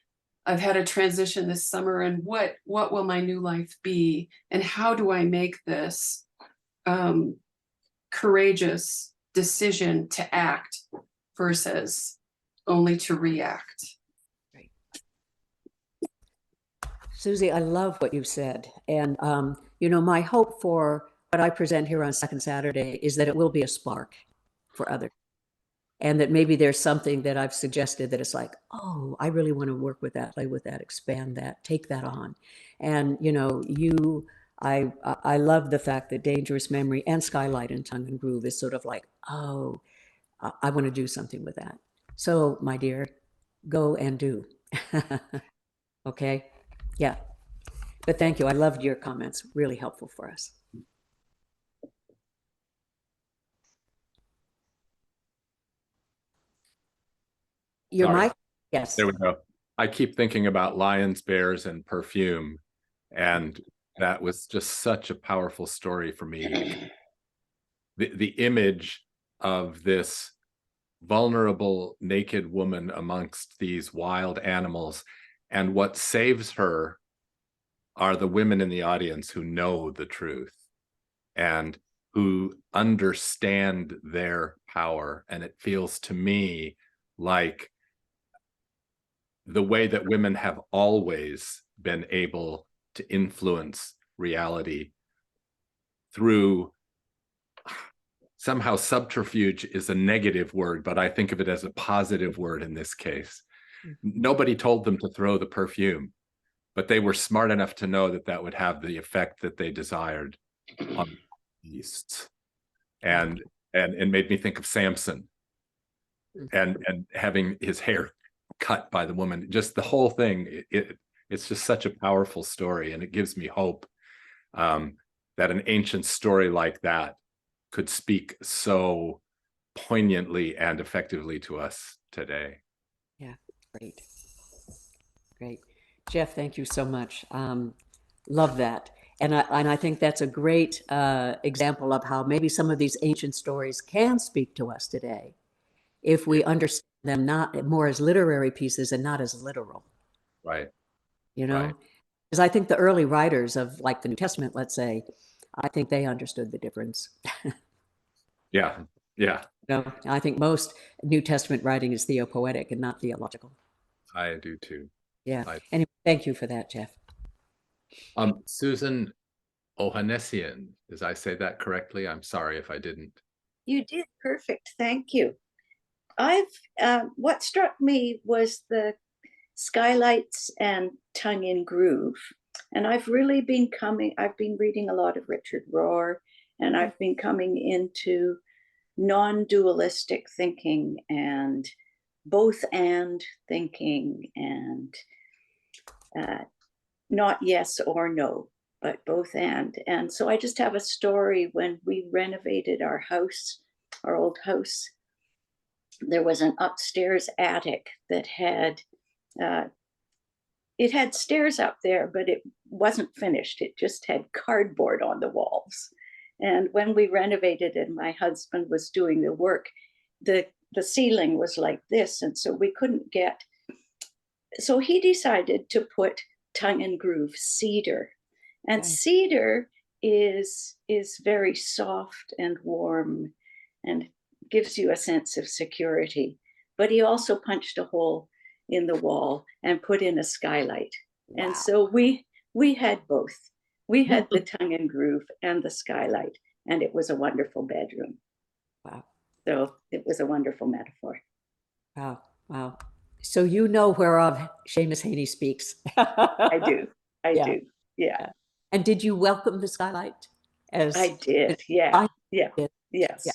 I've had a transition this summer, and what will my new life be? And how do I make this courageous decision to act versus only to react? Right. Susie, I love what you said. And, my hope for what I present here on Second Saturday is that it will be a spark for others. And that maybe there's something that I've suggested that it's like, oh, I really want to work with that, play with that, expand that, take that on. And, I love the fact that dangerous memory and skylight and tongue and groove is sort of like, oh, I want to do something with that. So, my dear, go and do. Okay? Yeah. But thank you. I loved your comments. Really helpful for us. Your Sorry. mic? Yes. There we go. I keep thinking about lions, bears, and perfume. And that was just such a powerful story for me. The image of this vulnerable naked woman amongst these wild animals, and what saves her are the women in the audience who know the truth and who understand their power. And it feels to me like the way that women have always been able to influence reality through, somehow subterfuge is a negative word, but I think of it as a positive word in this case. Nobody told them to throw the perfume, but they were smart enough to know that that would have the effect that they desired on beasts. And it made me think of Samson and having his hair cut by the woman. Just the whole thing, it's just such a powerful story, and it gives me hope that an ancient story like that could speak so poignantly and effectively to us today. Yeah, great. Great. Jeff, thank you so much. Love that. And I think that's a great example of how maybe some of these ancient stories can speak to us today if we understand them not more as literary pieces and not as literal. Right. You know? Right. Because I think the early writers of like the New Testament, let's say, I think they understood the difference. Yeah. Yeah. No, I think most New Testament writing is theopoetic and not theological. I do too. Yeah. I- Anyway, thank you for that, Jeff. Susan Ohanessian, did I say that correctly? I'm sorry if I didn't. You did perfect. Thank you. What struck me was the skylights and tongue in groove. And I've been reading a lot of Richard Rohr, and I've been coming into non-dualistic thinking and both and thinking, and not yes or no, but both and. And so I just have a story. When we renovated our house, our old house, there was an upstairs attic that had, it had stairs up there, but it wasn't finished. It just had cardboard on the walls. And when we renovated and my husband was doing the work, the ceiling was like this. And so we couldn't get, so he decided to put tongue and groove cedar. And Okay. cedar is very soft and warm and gives you a sense of security. But he also punched a hole in the wall and put in a skylight. Wow. And so we had both. We had the tongue and groove and the skylight, and it was a wonderful bedroom. Wow. So it was a wonderful metaphor. Wow. Wow. So you know whereof Seamus Haney speaks. I do. I Yeah. do. Yeah. And did you welcome the skylight? As I did. Yeah. I Yeah. did. Yes. Yeah.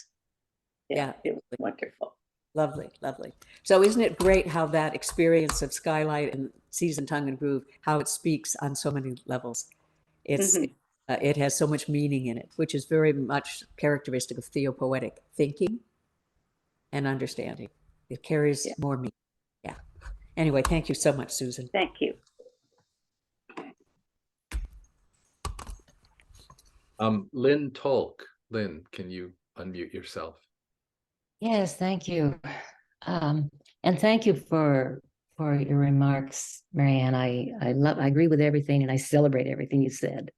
Yeah. It was wonderful. Lovely, lovely. So isn't it great how that experience of skylight and season tongue and groove, how it speaks on so many levels? It's Mhm. it has so much meaning in it, which is very much characteristic of theopoetic thinking and understanding. It carries Yeah. more meaning. Yeah. Anyway, thank you so much, Susan. Thank you. Lynn Tolk. Lynn, can you unmute yourself? Yes, thank you. And thank you for your remarks, Marianne. I agree with everything, and I celebrate everything you said.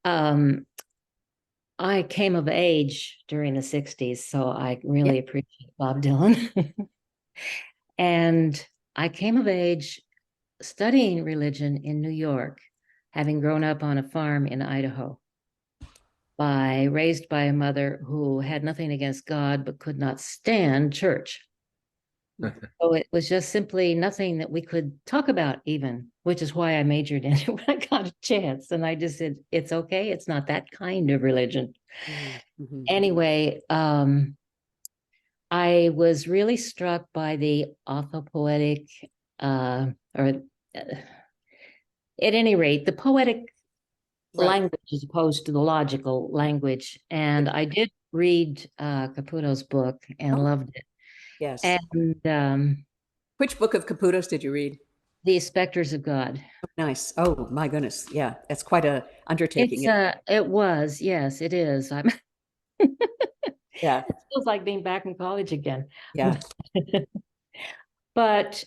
I came of age during the 60s, so I really appreciate Bob Dylan. And I came of age studying religion in New York, having grown up on a farm in Idaho, raised by a mother who had nothing against God, but could not stand church. So it was just simply nothing that we could talk about even, which is why I majored in it when I got a chance. And I just said, it's okay. It's not that kind of religion. Mhm. Anyway, I was really struck by the autopoetic, at any rate, the poetic Right. language as opposed to the logical language. And I did read Caputo's book and Oh. loved it. Yes. And Which book of Caputo's did you read? The Specters of God. Nice. Oh my goodness. Yeah, that's quite a undertaking. It was, yes, it is. I'm Yeah, it feels like being back in college again. yeah. But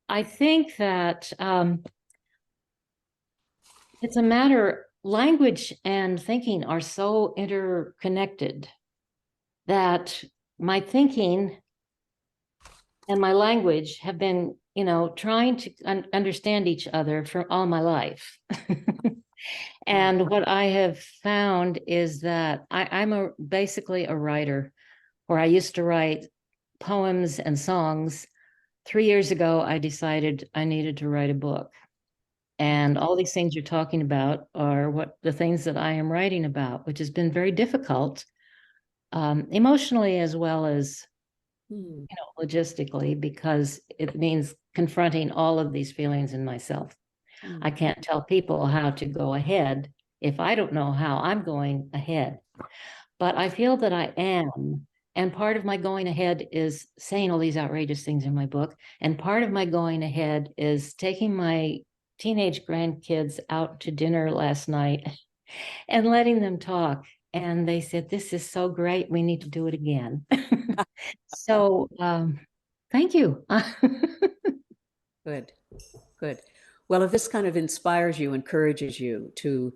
I think that it's a matter, language and thinking are so interconnected that my thinking and my language have been, trying to understand each other for all my life. And what I have found is that I'm basically a writer, where I used to write poems and songs. 3 years ago, I decided I needed to write a book. And all these things you're talking about are the things that I am writing about, which has been very difficult, emotionally as well as logistically, because it means confronting all of these feelings in myself. I can't tell people how to go ahead if I don't know how I'm going ahead. But I feel that I am. And part of my going ahead is saying all these outrageous things in my book. And part of my going ahead is taking my teenage grandkids out to dinner last night and letting them talk. And they said, "This is so great. We need to do it again." So thank you. Good, good. Well, if this kind of inspires you, encourages you to,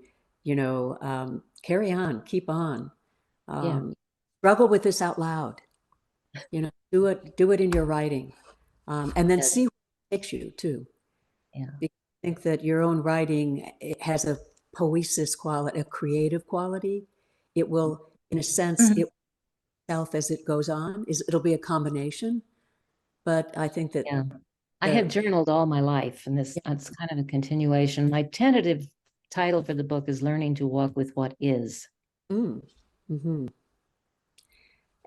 carry on, keep on, struggle with this out loud, do it in your writing, and then see where it takes you too. Yeah. Because I think that your own writing, it has a poesis quality, a creative quality. It will, in a sense, it itself as it goes on, it'll be a combination. But I think that I have journaled all my life, and it's kind of a continuation. My tentative title for the book is Learning to Walk with What Is. Mm-hmm.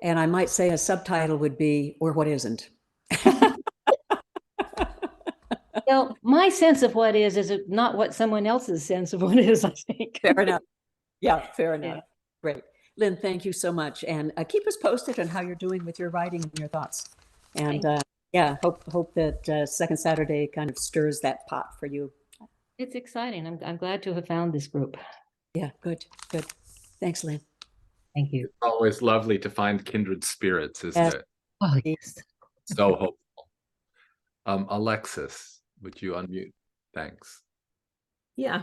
And I might say a subtitle would be, or what isn't. Well, my sense of what is not what someone else's sense of what is, I think. Fair enough. Yeah, fair enough. Yeah. Great. Lynn, thank you so much. And keep us posted on how you're doing with your writing and your thoughts. And hope that Second Saturday kind of stirs that pot for you. It's exciting. I'm glad to have found this group. Yeah, good. Thanks, Lynn. Thank you. It's always lovely to find kindred spirits, isn't it? Oh, yes. So hopeful. Alexis, would you unmute? Thanks. Yeah.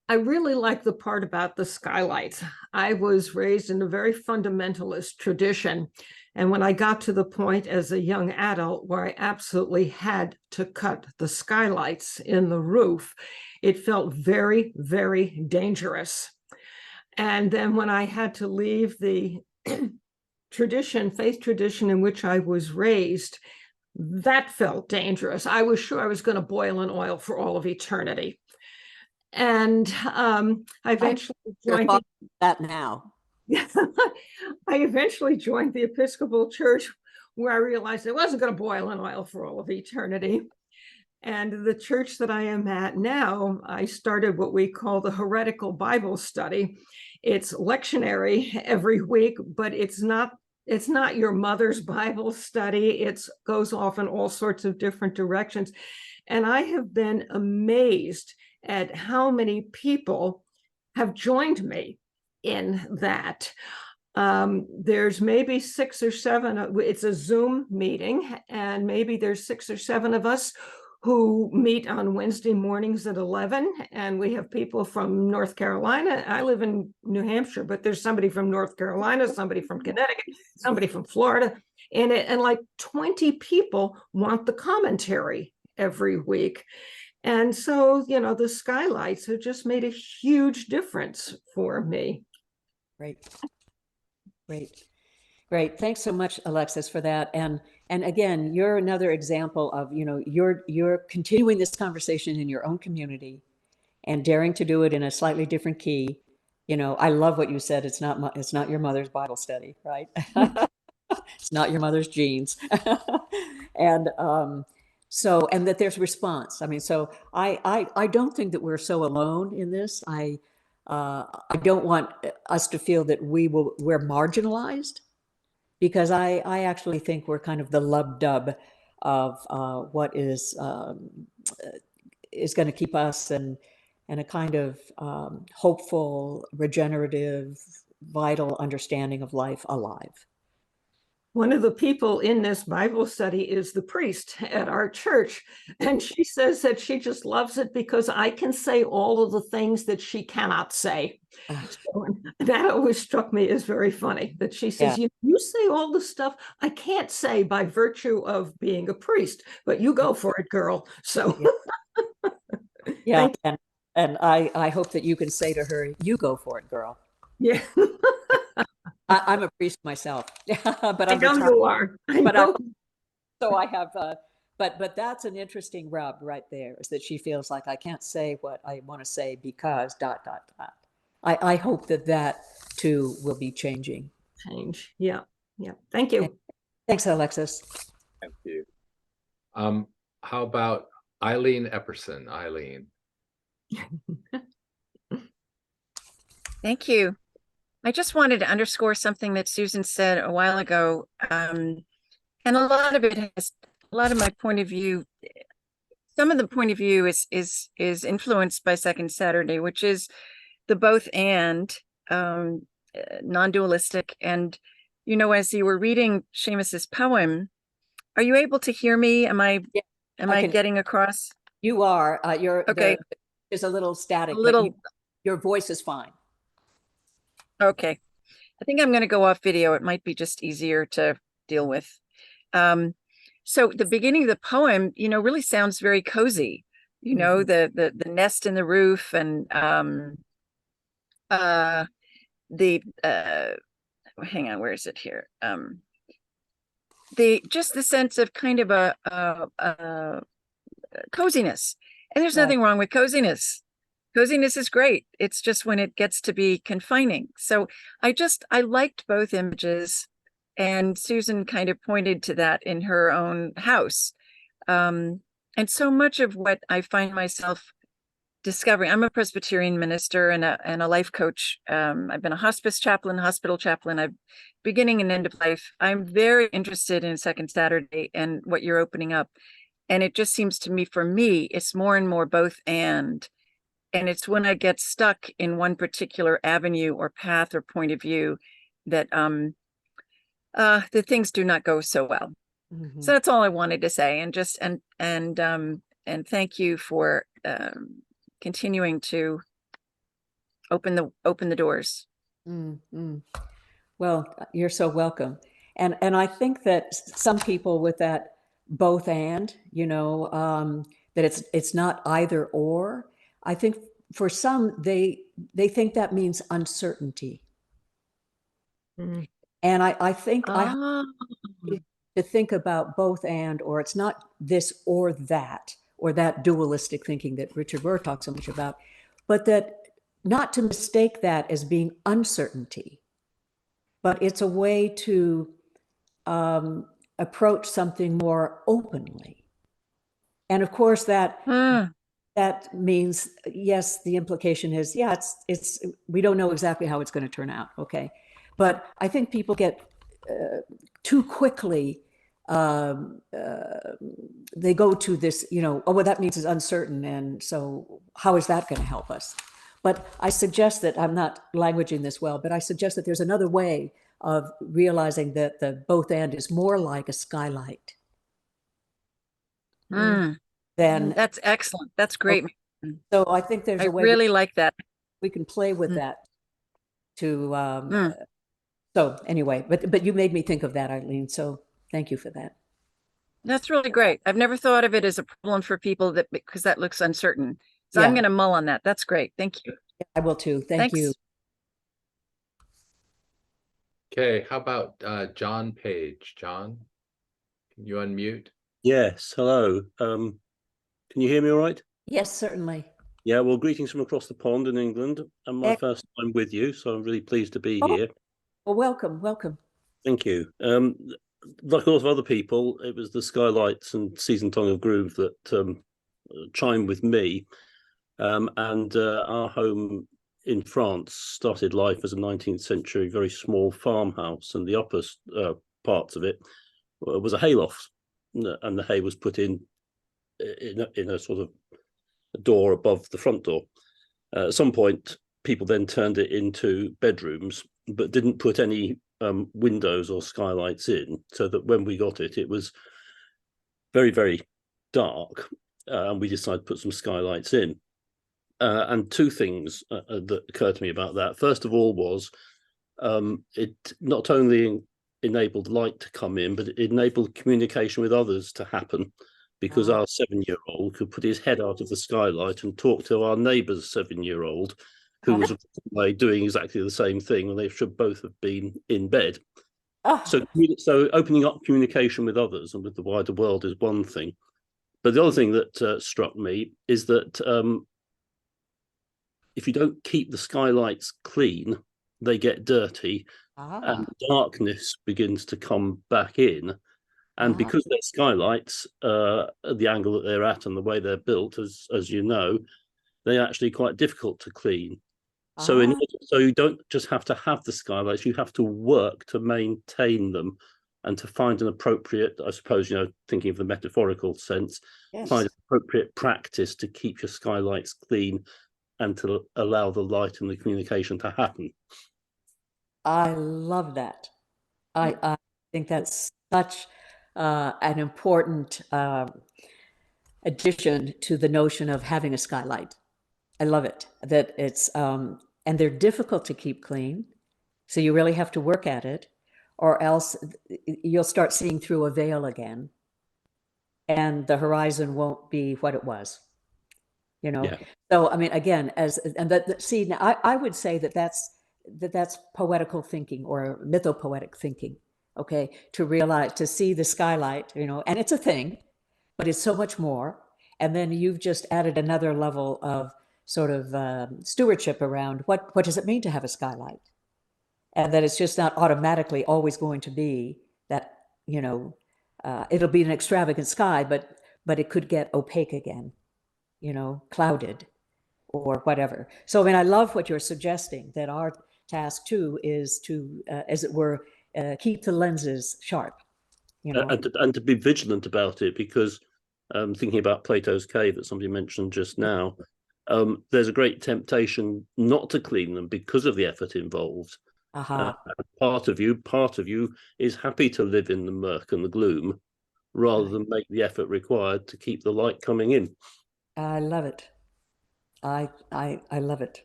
I really like the part about the skylights. I was raised in a very fundamentalist tradition. And when I got to the point as a young adult where I absolutely had to cut the skylights in the roof, it felt very, very dangerous. And then when I had to leave the faith tradition in which I was raised, that felt dangerous. I was sure I was going to boil in oil for all of eternity. And I eventually joined that now. I eventually joined the Episcopal Church, where I realized I wasn't going to boil in oil for all of eternity. And the church that I am at now, I started what we call the Heretical Bible Study. It's lectionary every week, but it's not your mother's Bible study. It goes off in all sorts of different directions. And I have been amazed at how many people have joined me in that. There's maybe 6 or 7, it's a Zoom meeting, and maybe there's 6 or 7 of us who meet on Wednesday mornings at 11, and we have people from North Carolina. I live in New Hampshire, but there's somebody from North Carolina, somebody from Connecticut, somebody from Florida, and like 20 people want the commentary every week. And so, the skylights have just made a huge difference for me. Great. Thanks so much, Alexis, for that. And again, you're another example of, you're continuing this conversation in your own community and daring to do it in a slightly different key. I love what you said. It's not your mother's Bible study, right? It's not your mother's genes. And and that there's response. I mean, so I don't think that we're so alone in this. I don't want us to feel that we're marginalized. because I actually think we're kind of the lub dub of what is going to keep us and a kind of hopeful, regenerative, vital understanding of life alive. One of the people in this Bible study is the priest at our church. And she says that she just loves it because I can say all of the things that she cannot say. So that always struck me as very funny, that she says, you say all the stuff I can't say by virtue of being a priest, but you go for it, girl. So yeah. And I hope that you can say to her, you go for it, girl. Yeah. I'm a priest myself, but I know you are. So I have, but that's an interesting rub right there, is that she feels like I can't say what I want to say because ... I hope that too will be changing. Yeah. Thank you. Thanks, Alexis. Thank you. How about Eileen Epperson? Eileen. Thank you. I just wanted to underscore something that Susan said a while ago. And a lot of my point of view, some of the point of view is influenced by Second Saturday, which is the both and non-dualistic. And, as you were reading Seamus's poem, are you able to hear me? Am I getting across? You are. You're okay. There's a little static. Your voice is fine. Okay. I think I'm going to go off video. It might be just easier to deal with. So the beginning of the poem, really sounds very cozy. The nest in the roof and hang on, where is it here? The sense of kind of a coziness. And there's nothing wrong with coziness. Coziness is great. It's just when it gets to be confining. So I liked both images, and Susan kind of pointed to that in her own house. And so much of what I find myself discovering, I'm a Presbyterian minister and a life coach. I've been a hospice chaplain, hospital chaplain. I'm beginning and end of life. I'm very interested in Second Saturday and what you're opening up. And it just seems to me, for me, it's more and more both and. And it's when I get stuck in one particular avenue or path or point of view that the things do not go so well. Mm-hmm. So that's all I wanted to say. And thank you for continuing to open the doors. Mm-hmm. Well, you're so welcome. And I think that some people with that both and, that it's not either or. I think for some, they think that means uncertainty. Mm. And I think I have to think about both and, or it's not this or that dualistic thinking that Richard Rohr talks so much about, but that not to mistake that as being uncertainty, but it's a way to approach something more openly. And of course that means, yes, the implication is, it's we don't know exactly how it's going to turn out. Okay. But I think people get too quickly, they go to this, well, that means it's uncertain. And so how is that going to help us? But I suggest that, I'm not languaging this well, but I suggest that there's another way of realizing that the both and is more like a skylight. Then that's excellent. That's great. So I think there's a way. I really like that. We can play with that to, so anyway, but you made me think of that, Eileen. So thank you for that. That's really great. I've never thought of it as a problem for people because that looks uncertain. So I'm going to mull on that. That's great. Thank you. I will too. Thanks. You. Okay. How about John Page? John, can you unmute? Yes. Hello. Can you hear me all right? Yes, certainly. Yeah, well, greetings from across the pond in England, and my first time with you, so I'm really pleased to be here. Well, welcome. Thank you. Like a lot of other people, it was the skylights and Season Tongue of Groove that chimed with me. And our home in France started life as a 19th century very small farmhouse, and the upper parts of it was a hayloft, and the hay was put in a sort of door above the front door. At some point, people then turned it into bedrooms, but didn't put any windows or skylights in, so that when we got it, it was very, very dark, and we decided to put some skylights in. And two things that occurred to me about that. First of all was it not only enabled light to come in, but it enabled communication with others to happen, because our 7-year-old could put his head out of the skylight and talk to our neighbour's 7-year-old, who was doing exactly the same thing when they should both have been in bed. So opening up communication with others and with the wider world is one thing. But the other thing that struck me is that if you don't keep the skylights clean, they get dirty, and darkness begins to come back in. And because they're skylights, at the angle that they're at and the way they're built, as you know, they're actually quite difficult to clean. So you don't just have to have the skylights, you have to work to maintain them and to find an appropriate, I suppose, thinking of the metaphorical sense, find an appropriate practice to keep your skylights clean and to allow the light and the communication to happen. I love that. I think that's such an important addition to the notion of having a skylight. I love it, that it's, and they're difficult to keep clean. So you really have to work at it, or else you'll start seeing through a veil again, and the horizon won't be what it was. So I mean, again, see, now I would say that's poetical thinking or mythopoetic thinking. Okay, to realize, to see the skylight, and it's a thing, but it's so much more. And then you've just added another level of sort of stewardship around what does it mean to have a skylight, and that it's just not automatically always going to be that, it'll be an extravagant sky, but it could get opaque again, clouded or whatever. So, I mean, I love what you're suggesting, that our task too is to, as it were, keep the lenses sharp, and to be vigilant about it, because thinking about Plato's cave that somebody mentioned just now, there's a great temptation not to clean them because of the effort involved. Part of you is happy to live in the murk and the gloom rather than make the effort required to keep the light coming in. I love it. I love it.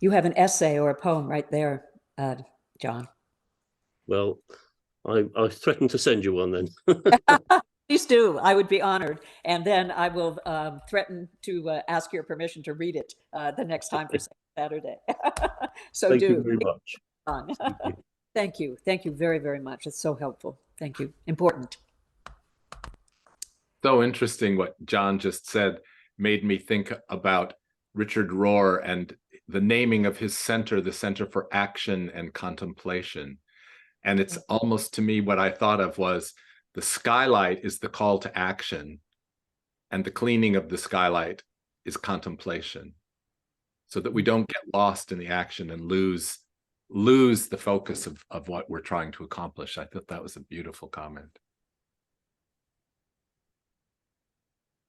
You have an essay or a poem right there, John. Well, I threaten to send you one then. Please do. I would be honored. And then I will threaten to ask your permission to read it the next time for Saturday. So Thank you very much. Thank you. Thank you very, very much. It's so helpful. Thank you. Important. So interesting what John just said, made me think about Richard Rohr and the naming of his center, the Center for Action and Contemplation. And it's almost, to me, what I thought of was the skylight is the call to action, and the cleaning of the skylight is contemplation, so that we don't get lost in the action and lose the focus of what we're trying to accomplish. I thought that was a beautiful comment.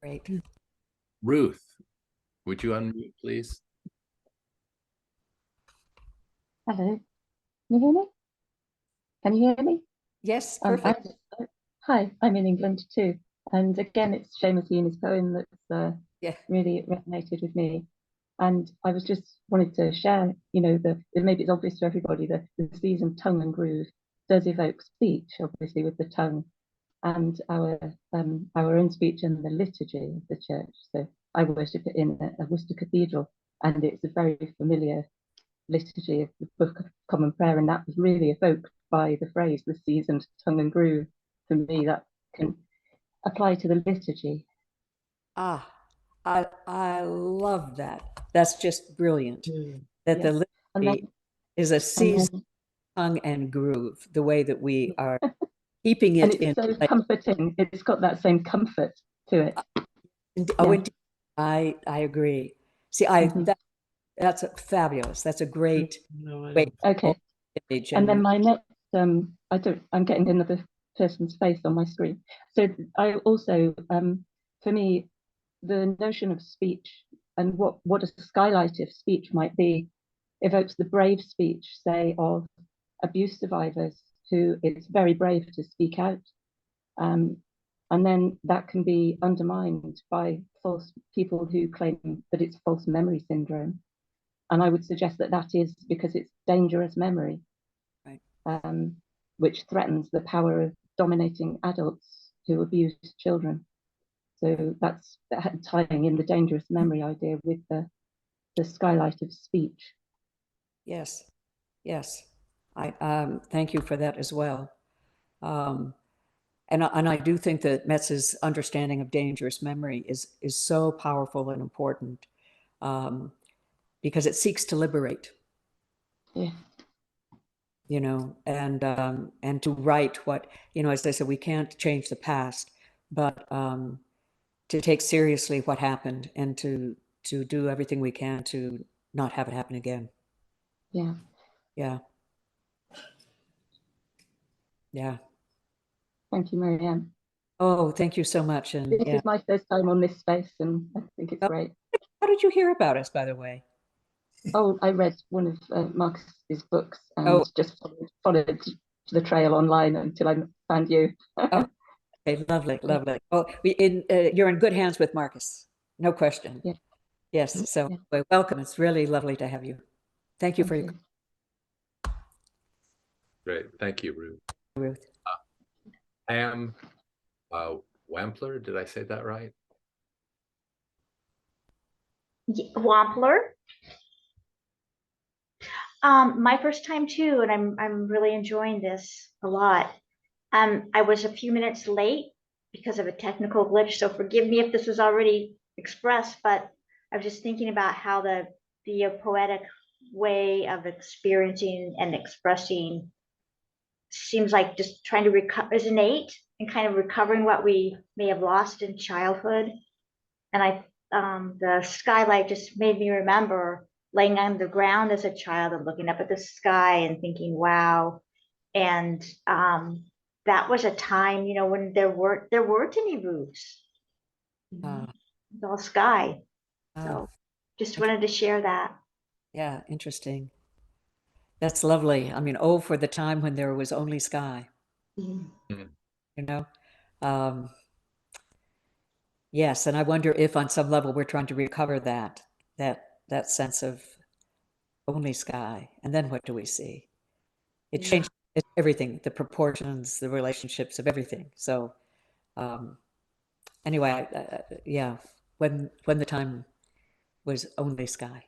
Great. Ruth, would you unmute, please? Hello, can you hear me? Can you hear me? Yes, perfect. Hi, I'm in England too. And again, it's Seamus Heaney's poem that's really resonated with me. And I was just wanted to share, maybe it's obvious to everybody that the season Tongue and Groove does evoke speech, obviously, with the tongue, and our own speech and the liturgy of the church. So I worship it in a Worcester Cathedral, and it's a very familiar liturgy of the Book of Common Prayer, and that was really evoked by the phrase "the seasoned tongue and groove." For me, that can apply to the liturgy. I love that. That's just brilliant. That the liturgy is a seasoned tongue and groove, the way that we are keeping it and it's so comforting. It's got that same comfort to it. Indeed, I agree. See, That's fabulous. That's a great No, I way. don't. Okay. Image And then and my next, I'm getting another person's face on my screen. So I also, for me, the notion of speech and what a skylight of speech might be evokes the brave speech, say, of abuse survivors, who it's very brave to speak out. And then that can be undermined by false people who claim that it's false memory syndrome. And I would suggest that that is because it's dangerous memory, right. Which threatens the power of dominating adults who abuse children. So that's tying in the dangerous memory idea with the skylight of speech. Yes, yes. I thank you for that as well. And I do think that Metz's understanding of dangerous memory is so powerful and important, because it seeks to liberate. Yeah. You know, and to write what, you know, as I said, we can't change the past, but to take seriously what happened and to do everything we can to not have it happen again. Yeah. Yeah. Yeah. Thank you, Marianne. Oh, thank you so much. And This yeah. is my first time on this space, and I think it's great. How did you hear about us, by the way? Oh, I read one of Marcus's books and just followed the trail online until I found you. Oh, okay, lovely, lovely. Oh, you're in good hands with Marcus, no question. Yeah. Yes, so welcome. It's really lovely to have you. Thank you for your. Great, thank you, Ruth. Ruth. Pam Wampler, did I say that right? Wampler. My first time too, and I'm really enjoying this a lot. I was a few minutes late because of a technical glitch, so forgive me if this was already expressed, but I was just thinking about how the poetic way of experiencing and expressing seems like just trying to recover is innate and kind of recovering what we may have lost in childhood. And the skylight just made me remember laying on the ground as a child and looking up at the sky and thinking, wow. And that was a time, you know, when there weren't any roofs. It was all sky. So just wanted to share that. Yeah, interesting. That's lovely. I mean, oh, for the time when there was only sky. You know? Yes, and I wonder if on some level we're trying to recover that sense of only sky. And then what do we see? It changed everything, the proportions, the relationships of everything. So anyway, yeah, when the time was only sky.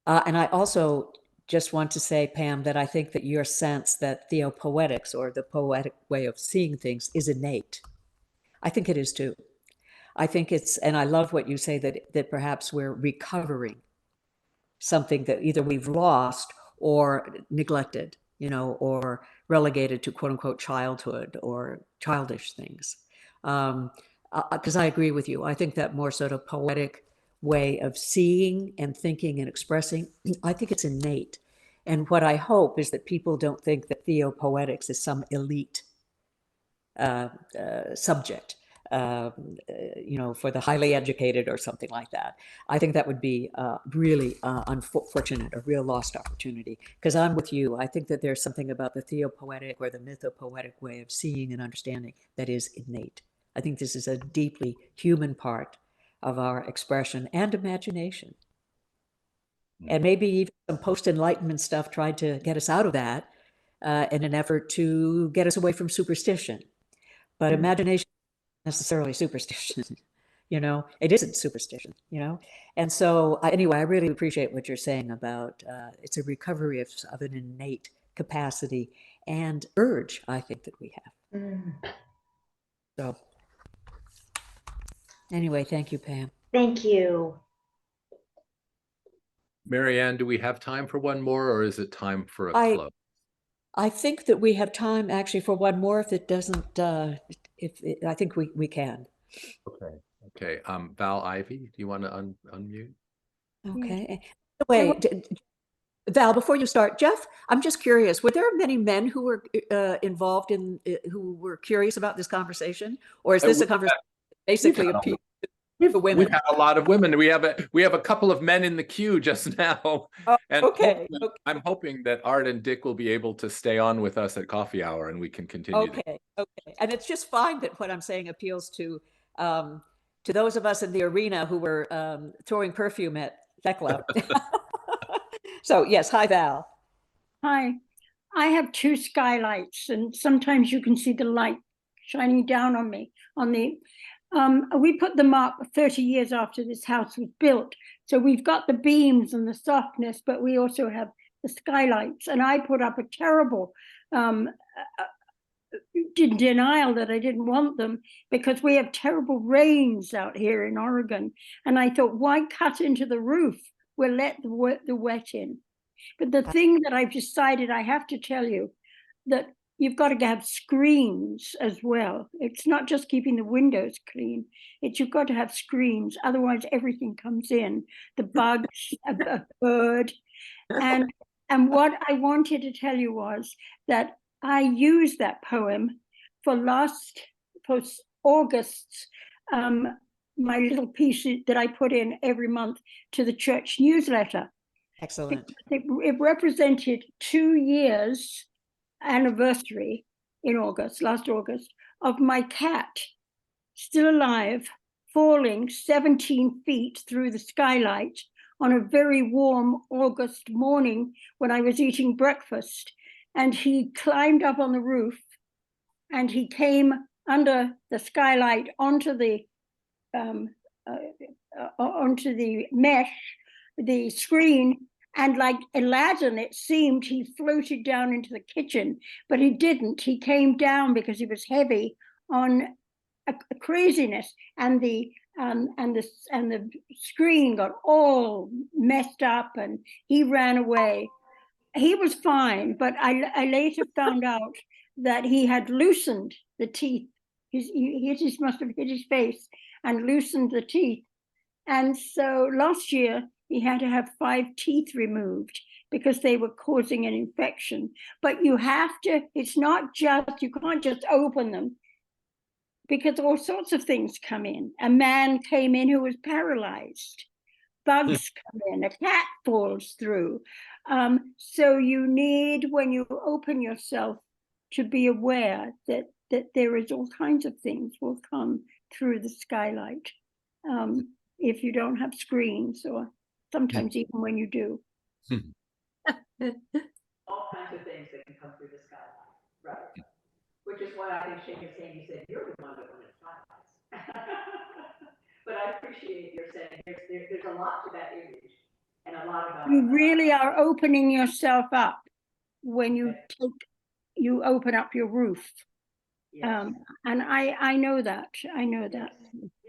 And I also just want to say, Pam, that I think that your sense that theopoetics, or the poetic way of seeing things, is innate. I think it is too. I think it's, and I love what you say, that perhaps we're recovering something that either we've lost or neglected, you know, or relegated to quote unquote childhood or childish things. Because I agree with you. I think that more sort of poetic way of seeing and thinking and expressing, I think it's innate. And what I hope is that people don't think that theopoetics is some elite subject, you know, for the highly educated or something like that. I think that would be really unfortunate, a real lost opportunity. Because I'm with you. I think that there's something about the theopoetic or the mythopoetic way of seeing and understanding that is innate. I think this is a deeply human part of our expression and imagination. And maybe even some post-Enlightenment stuff tried to get us out of that in an effort to get us away from superstition. But imagination isn't necessarily superstition, you know, it isn't superstition, you know? And so anyway, I really appreciate what you're saying about it's a recovery of an innate capacity and urge, I think, that we have. So anyway, thank you, Pam. Thank you. Marianne, do we have time for one more, or is it time for a close? I think that we have time actually for one more. If it doesn't, I think we can. Okay. Val Ivy, do you want to unmute? Okay. Wait, Val, before you start, Jeff, I'm just curious, were there many men who were involved in, who were curious about this conversation? Or is this a conversation basically appeal to the women? We've had a lot of women. We have a couple of men in the queue just now. Oh, And okay. I'm hoping that Art and Dick will be able to stay on with us at coffee hour and we can continue. Okay, okay. And it's just fine that what I'm saying appeals to those of us in the arena who were throwing perfume at Thecla. So yes, hi Val. Hi, I have two skylights and sometimes you can see the light shining down on me. We put them up 30 years after this house was built. So we've got the beams and the softness, but we also have the skylights. And I put up a terrible denial that I didn't want them because we have terrible rains out here in Oregon. And I thought, why cut into the roof? We'll let the wet in. But the thing that I've decided, I have to tell you, that you've got to have screens as well. It's not just keeping the windows clean. You've got to have screens. Otherwise, everything comes in. The bugs, a bird. And what I wanted to tell you was that I used that poem for August's my little piece that I put in every month to the church newsletter. Excellent. It represented 2 years anniversary in last August, of my cat still alive, falling 17 feet through the skylight on a very warm August morning when I was eating breakfast. And he climbed up on the roof and he came under the skylight onto the mesh, the screen, and like Aladdin, it seemed he floated down into the kitchen, but he didn't. He came down because he was heavy on a craziness, and the screen got all messed up, and he ran away. He was fine, but I later found out that he had loosened the teeth. He must have hit his face and loosened the teeth. And so last year, he had to have 5 teeth removed because they were causing an infection. But you have to, it's not just, you can't just open them because all sorts of things come in. A man came in who was paralyzed. Bugs come in, a cat falls through. So you need, when you open yourself, to be aware that there is all kinds of things will come through the skylight if you don't have screens, or sometimes even when you do. All kinds of things that can come through the skylight, right? Which is why I think Shane is saying, he said, you're the one that wanted skylights. But I appreciate your saying there's a lot to that image and a lot about. You really are opening yourself up when you open up your roof. Yes. And I know that. I know that.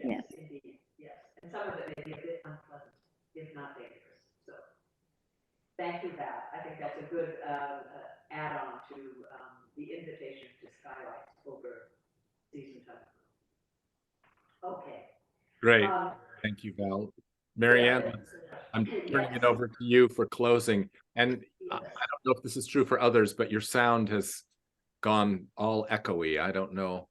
Yes. Indeed. Yes. And some of it may be a bit unpleasant, if not dangerous. So thank you, Val. I think that's a good add-on to the invitation to skylights over season time. Okay. Great. Thank you, Val. Marianne, I'm turning it over to you for closing. And I don't know if this is true for others, but your sound has gone all echoey. I don't know.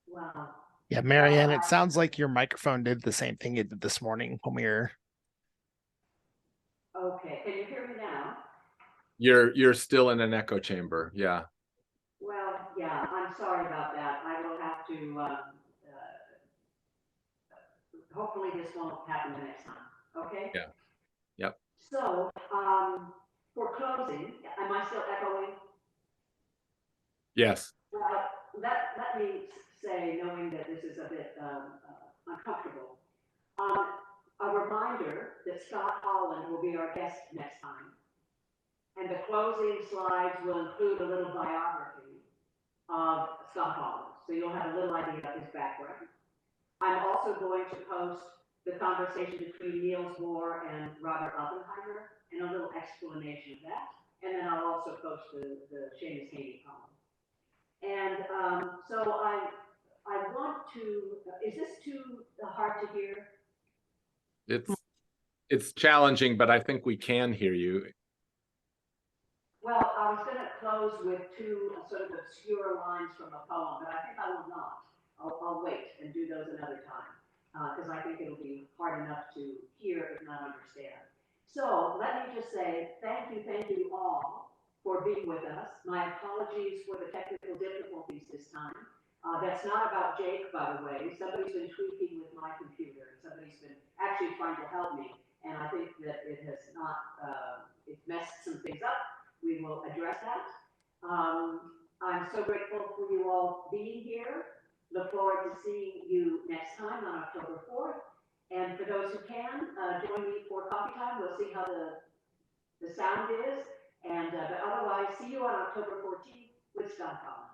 Wow. Yeah, Marianne, it sounds like your microphone did the same thing it did this morning when we were. Okay, can you hear me now? You're still in an echo chamber. Yeah. Well, yeah, I'm sorry about that. I will have to, hopefully this won't happen the next time, okay? Yeah. Yep. So, for closing, am I still echoing? Yes. Well, let me say, knowing that this is a bit uncomfortable, a reminder that Scott Holland will be our guest next time. And the closing slides will include a little biography of Scott Holland. So you'll have a little idea of his background. I'm also going to post the conversation between Niels Bohr and Robert Oppenheimer and a little explanation of that. And then I'll also post the Seamus Heaney poem. And so I want to, is this too hard to hear? It's challenging, but I think we can hear you. Well, I was going to close with two sort of obscure lines from a poem, but I think I will not. I'll wait and do those another time, because I think it'll be hard enough to hear if not understand. So let me just say thank you all for being with us. My apologies for the technical difficulties this time. That's not about Jake, by the way. Somebody's been tweaking with my computer. Somebody's been actually trying to help me, and I think that it has not, it's messed some things up. We will address that. I'm so grateful for you all being here. Look forward to seeing you next time on October 4th. And for those who can, join me for coffee time. We'll see how the sound is. And but otherwise, see you on October 14th with Scott Collins.